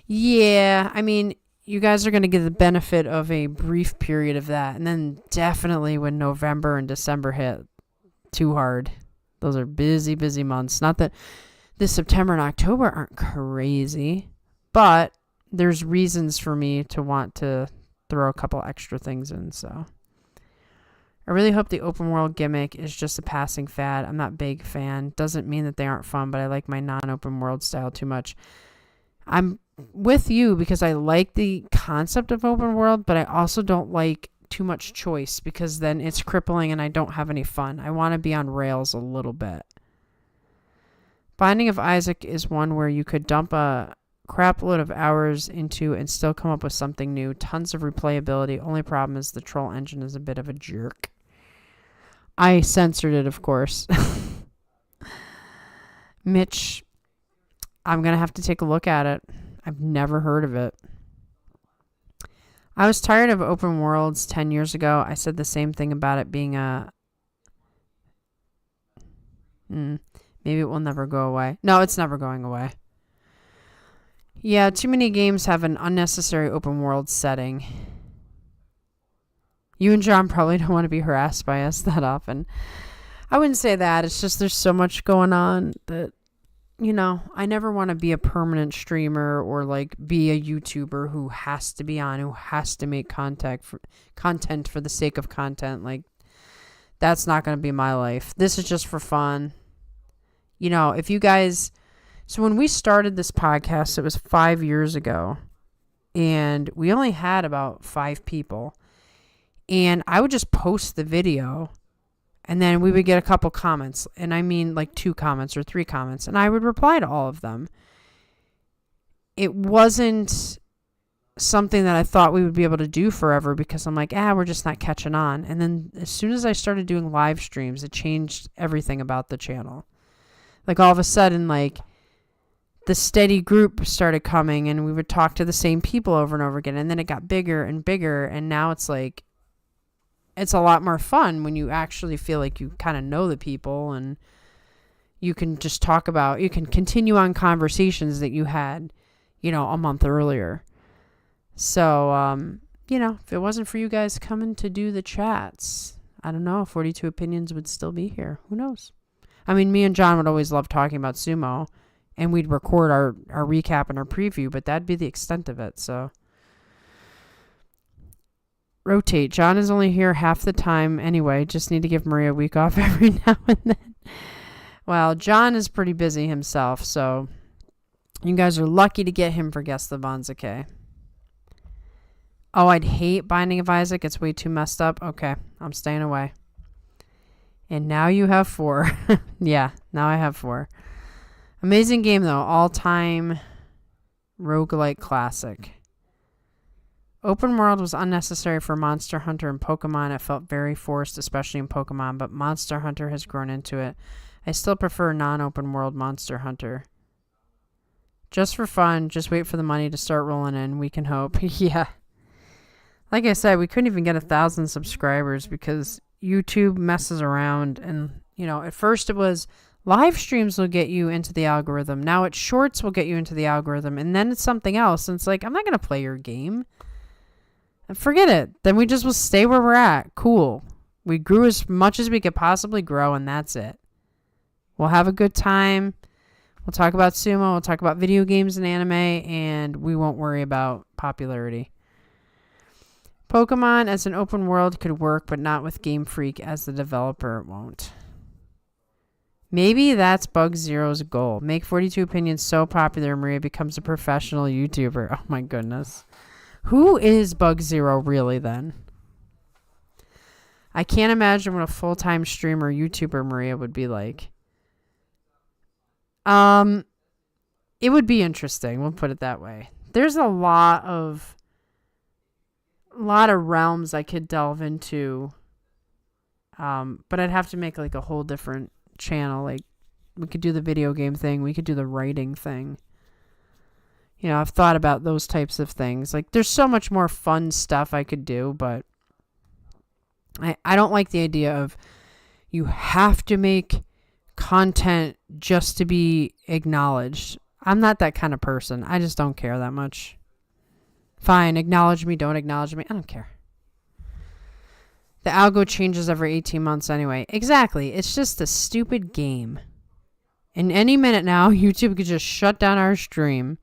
Yeah, I mean, you guys are going to get the benefit of a brief period of that. And then definitely when November and December hit, too hard. Those are busy, busy months. Not that this September and October aren't crazy, but there's reasons for me to want to throw a couple extra things in, so. I really hope the open world gimmick is just a passing fad. I'm not a big fan. Doesn't mean that they aren't fun, but I like my non-open world style too much. I'm with you because I like the concept of open world, but I also don't like too much choice because then it's crippling and I don't have any fun. I want to be on rails a little bit. Binding of Isaac is one where you could dump a crap load of hours into and still come up with something new. Tons of replayability. Only problem is the troll engine is a bit of a jerk. I censored it, of course. Mitch, I'm going to have to take a look at it. I've never heard of it. I was tired of open worlds 10 years ago. I said the same thing about it being a... maybe it will never go away. No, it's never going away. Yeah, too many games have an unnecessary open world setting. You and John probably don't want to be harassed by us that often. I wouldn't say that. It's just there's so much going on that, you know, I never want to be a permanent streamer or like be a YouTuber who has to be on, who has to make content for the sake of content. Like, that's not going to be my life. This is just for fun. You know, if you guys... So when we started this podcast, it was 5 years ago, and we only had about 5 people. And I would just post the video, and then we would get a couple comments. And I mean like 2 comments or 3 comments, and I would reply to all of them. It wasn't something that I thought we would be able to do forever because I'm like, we're just not catching on. And then as soon as I started doing live streams, it changed everything about the channel. Like all of a sudden, like the steady group started coming and we would talk to the same people over and over again. And then it got bigger and bigger. And now it's like, it's a lot more fun when you actually feel like you kind of know the people and you can just talk about, you can continue on conversations that you had, you know, a month earlier. So, you know, if it wasn't for you guys coming to do the chats, I don't know if 42 Opinions would still be here. Who knows? I mean, me and John would always love talking about Sumo, and we'd record our recap and our preview, but that'd be the extent of it. So, rotate. John is only here half the time anyway. Just need to give Maria a week off every now and then. Well, John is pretty busy himself, so you guys are lucky to get him for Guess the Bonzuke. Oh, I'd hate Binding of Isaac. It's way too messed up. Okay, I'm staying away. And now you have 4. Yeah, now I have 4. Amazing game, though. All-time roguelike classic. Open world was unnecessary for Monster Hunter and Pokemon. It felt very forced, especially in Pokemon, but Monster Hunter has grown into it. I still prefer non-open world Monster Hunter. Just for fun, just wait for the money to start rolling in. We can hope. Yeah. Like I said, we couldn't even get 1,000 subscribers because YouTube messes around. And, you know, at first it was live streams will get you into the algorithm. Now it's shorts will get you into the algorithm. And then it's something else. And it's like, I'm not going to play your game. And forget it. Then we just will stay where we're at. Cool. We grew as much as we could possibly grow, and that's it. We'll have a good time. We'll talk about Sumo. We'll talk about video games and anime, and we won't worry about popularity. Pokemon as an open world could work, but not with Game Freak as the developer. It won't. Maybe that's Bug Zero's goal. Make 42 Opinions so popular Maria becomes a professional YouTuber. Oh my goodness. Who is Bug Zero really then? I can't imagine what a full-time streamer YouTuber Maria would be like. It would be interesting. We'll put it that way. There's a lot of realms I could delve into. But I'd have to make like a whole different channel. Like we could do the video game thing. We could do the writing thing. You know, I've thought about those types of things. Like there's so much more fun stuff I could do, but I don't like the idea of you have to make content just to be acknowledged. I'm not that kind of person. I just don't care that much. Fine, acknowledge me, don't acknowledge me. I don't care. The algo changes every 18 months anyway. Exactly. It's just a stupid game. And any minute now, YouTube could just shut down our stream.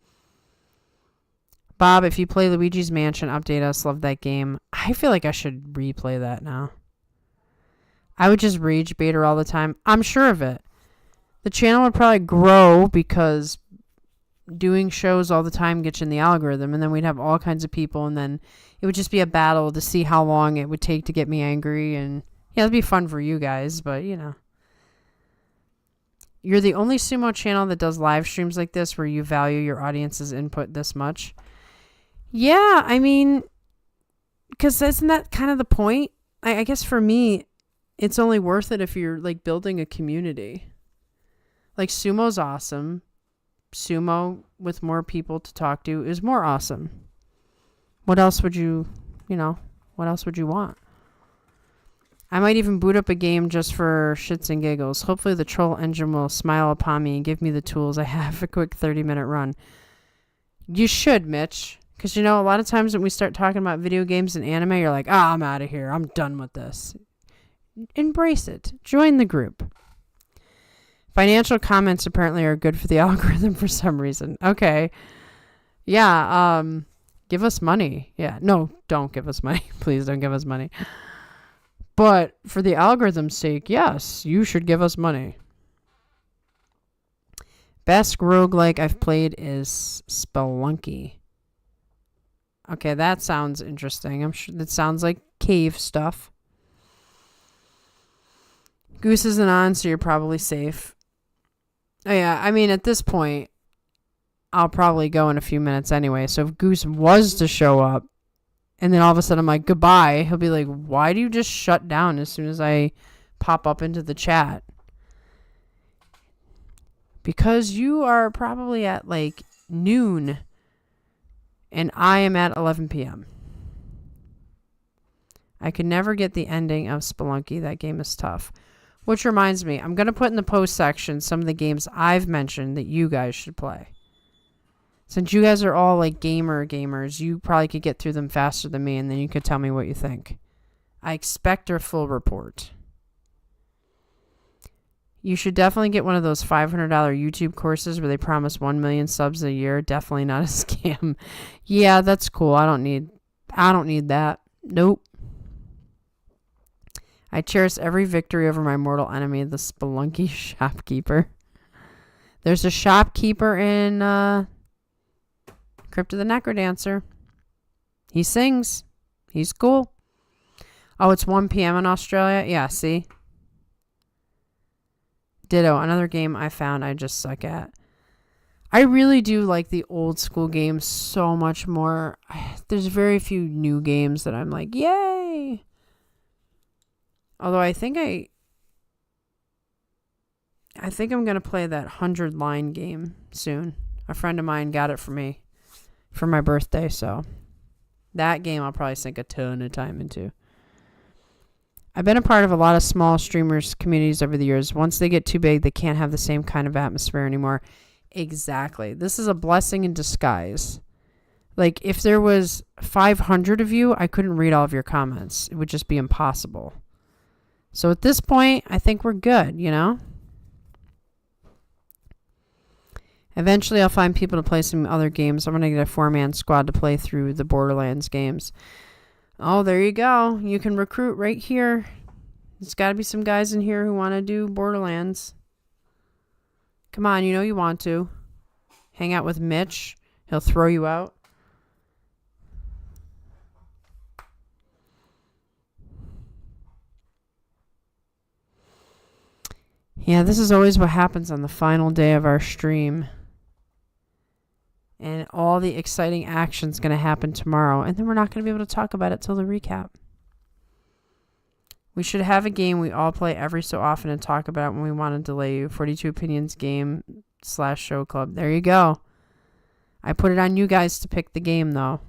Bob, if you play Luigi's Mansion, update us. Love that game. I feel like I should replay that now. I would just rage bait her all the time. I'm sure of it. The channel would probably grow because doing shows all the time gets you in the algorithm, and then we'd have all kinds of people, and then it would just be a battle to see how long it would take to get me angry. And yeah, it'd be fun for you guys, but you know. You're the only Sumo channel that does live streams like this where you value your audience's input this much. Yeah, I mean, because isn't that kind of the point? I guess for me, it's only worth it if you're like building a community. Like Sumo's awesome. Sumo with more people to talk to is more awesome. What else would you want? I might even boot up a game just for shits and giggles. Hopefully the troll engine will smile upon me and give me the tools I have a quick 30-minute run. You should, Mitch. Because, you know, a lot of times when we start talking about video games and anime, you're like, I'm out of here. I'm done with this. Embrace it. Join the group. Financial comments apparently are good for the algorithm for some reason. Okay. Yeah, give us money. Yeah, no, don't give us money. Please don't give us money. But for the algorithm's sake, yes, you should give us money. Best roguelike I've played is Spelunky. Okay, that sounds interesting. I'm sure that sounds like cave stuff. Goose isn't on, so you're probably safe. Oh yeah, I mean, at this point, I'll probably go in a few minutes anyway. So if Goose was to show up, and then all of a sudden I'm like, goodbye, he'll be like, why do you just shut down as soon as I pop up into the chat? because you are probably at like noon and I am at 11 p.m. I could never get the ending of Spelunky. That game is tough. Which reminds me, I'm going to put in the post section some of the games I've mentioned that you guys should play. Since you guys are all like gamers, you probably could get through them faster than me, and then you could tell me what you think. I expect a full report. You should definitely get one of those $500 YouTube courses where they promise 1 million subs a year. Definitely not a scam. Yeah, that's cool. I don't need that. Nope. I cherish every victory over my mortal enemy, the Spelunky shopkeeper. There's a shopkeeper in Crypt of the Necrodancer. He sings. He's cool. Oh, it's 1 p.m. in Australia? Yeah, see? Ditto. Another game I found I just suck at. I really do like the old school games so much more. There's very few new games that I'm like, yay! Although I think I'm going to play that 100-line game soon. A friend of mine got it for me for my birthday, so that game I'll probably sink a ton of time into. I've been a part of a lot of small streamers communities over the years. Once they get too big, they can't have the same kind of atmosphere anymore. Exactly. This is a blessing in disguise. Like, if there was 500 of you, I couldn't read all of your comments. It would just be impossible. So at this point, I think we're good, you know? Eventually, I'll find people to play some other games. I'm going to get a 4-man squad to play through the Borderlands games. Oh, there you go. You can recruit right here. There's got to be some guys in here who want to do Borderlands. Come on, you know you want to. Hang out with Mitch. He'll throw you out. Yeah, this is always what happens on the final day of our stream. And all the exciting action's going to happen tomorrow. And then we're not going to be able to talk about it till the recap. We should have a game we all play every so often and talk about when we want to delay you. 42 Opinions game / show club. There you go. I put it on you guys to pick the game, though.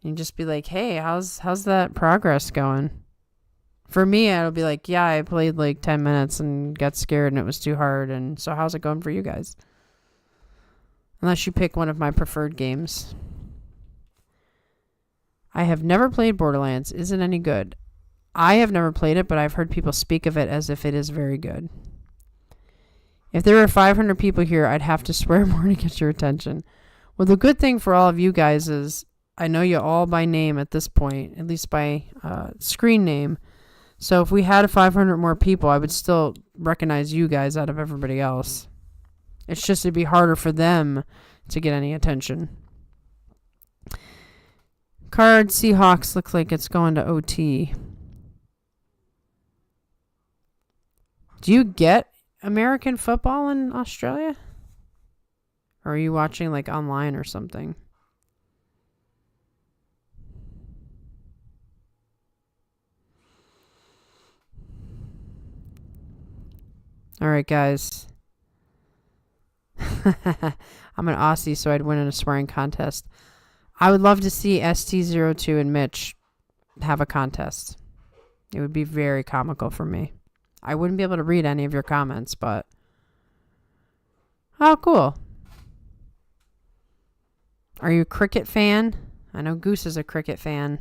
And just be like, hey, how's that progress going? For me, it'll be like, yeah, I played like 10 minutes and got scared and it was too hard. And so how's it going for you guys? Unless you pick one of my preferred games. I have never played Borderlands. Is it any good? I have never played it, but I've heard people speak of it as if it is very good. If there were 500 people here, I'd have to swear more to get your attention. Well, the good thing for all of you guys is I know you all by name at this point, at least by screen name. So if we had 500 more people, I would still recognize you guys out of everybody else. It's just it'd be harder for them to get any attention. Card Seahawks looks like it's going to OT. Do you get American football in Australia? Or are you watching like online or something? All right, guys. I'm an Aussie, so I'd win in a swearing contest. I would love to see ST02 and Mitch have a contest. It would be very comical for me. I wouldn't be able to read any of your comments, but... Oh, cool. Are you a cricket fan? I know Goose is a cricket fan.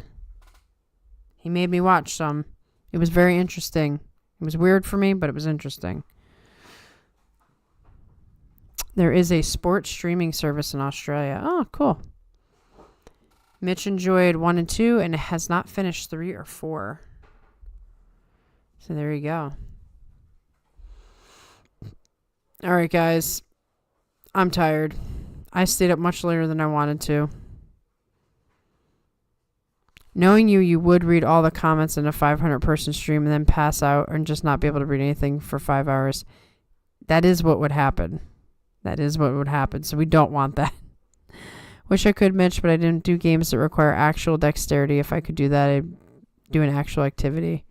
He made me watch some. It was very interesting. It was weird for me, but it was interesting. There is a sports streaming service in Australia. Oh, cool. Mitch enjoyed 1 and 2 and has not finished 3 or 4. So there you go. All right, guys. I'm tired. I stayed up much later than I wanted to. Knowing you would read all the comments in a 500-person stream and then pass out and just not be able to read anything for 5 hours. That is what would happen. That is what would happen. So we don't want that. Wish I could, Mitch, but I didn't do games that require actual dexterity. If I could do that, I'd do an actual activity.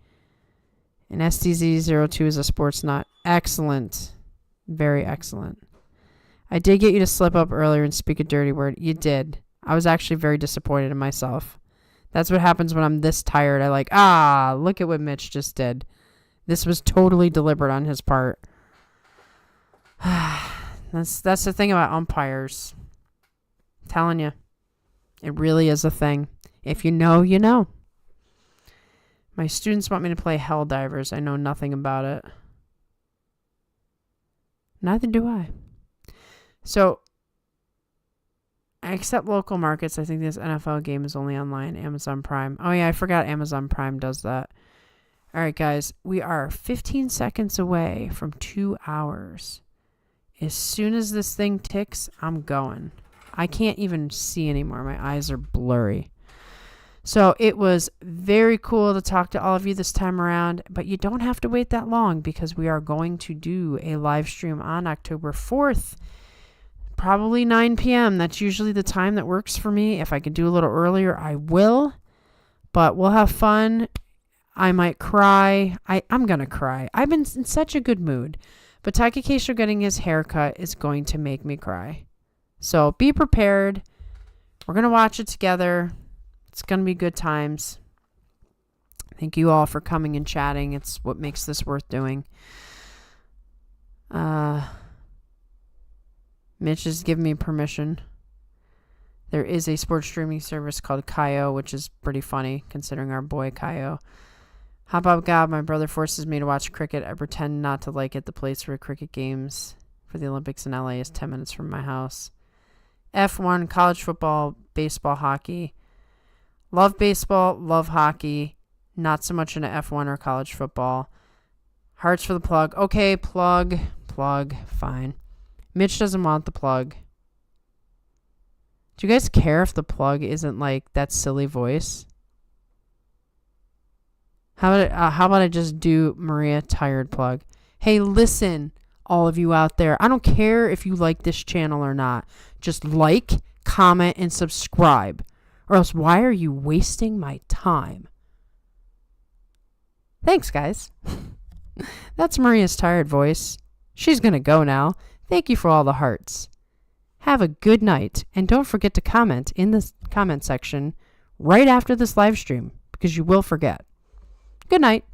And STZ02 is a sports nut. Excellent. Very excellent. I did get you to slip up earlier and speak a dirty word. You did. I was actually very disappointed in myself. That's what happens when I'm this tired. Look at what Mitch just did. This was totally deliberate on his part. That's the thing about umpires. I'm telling you. It really is a thing. If you know, you know. My students want me to play Helldivers. I know nothing about it. Neither do I. So, except local markets, I think this NFL game is only online. Amazon Prime. Oh, yeah, I forgot Amazon Prime does that. All right, guys. We are 15 seconds away from 2 hours. As soon as this thing ticks, I'm going. I can't even see anymore. My eyes are blurry. So it was very cool to talk to all of you this time around, but you don't have to wait that long because we are going to do a live stream on October 4th, probably 9 p.m. That's usually the time that works for me. If I can do a little earlier, I will, but we'll have fun. I might cry. I'm going to cry. I've been in such a good mood, but Taika Keisho getting his haircut is going to make me cry. So be prepared. We're going to watch it together. It's going to be good times. Thank you all for coming and chatting. It's what makes this worth doing. Mitch has given me permission. There is a sports streaming service called Kaio, which is pretty funny considering our boy Kaio. Hop up, God, my brother forces me to watch cricket. I pretend not to like it. The place for cricket games for the Olympics in LA is 10 minutes from my house. F1, college football, baseball, hockey. Love baseball, love hockey. Not so much into F1 or college football. Hearts for the plug. Okay, plug, fine. Mitch doesn't want the plug. Do you guys care if the plug isn't like that silly voice? How about I just do Maria Tired plug? Hey, listen, all of you out there. I don't care if you like this channel or not. Just like, comment, and subscribe. Or else why are you wasting my time? Thanks, guys. That's Maria's tired voice. She's going to go now. Thank you for all the hearts. Have a good night. And don't forget to comment in the comment section right after this live stream because you will forget. Good night.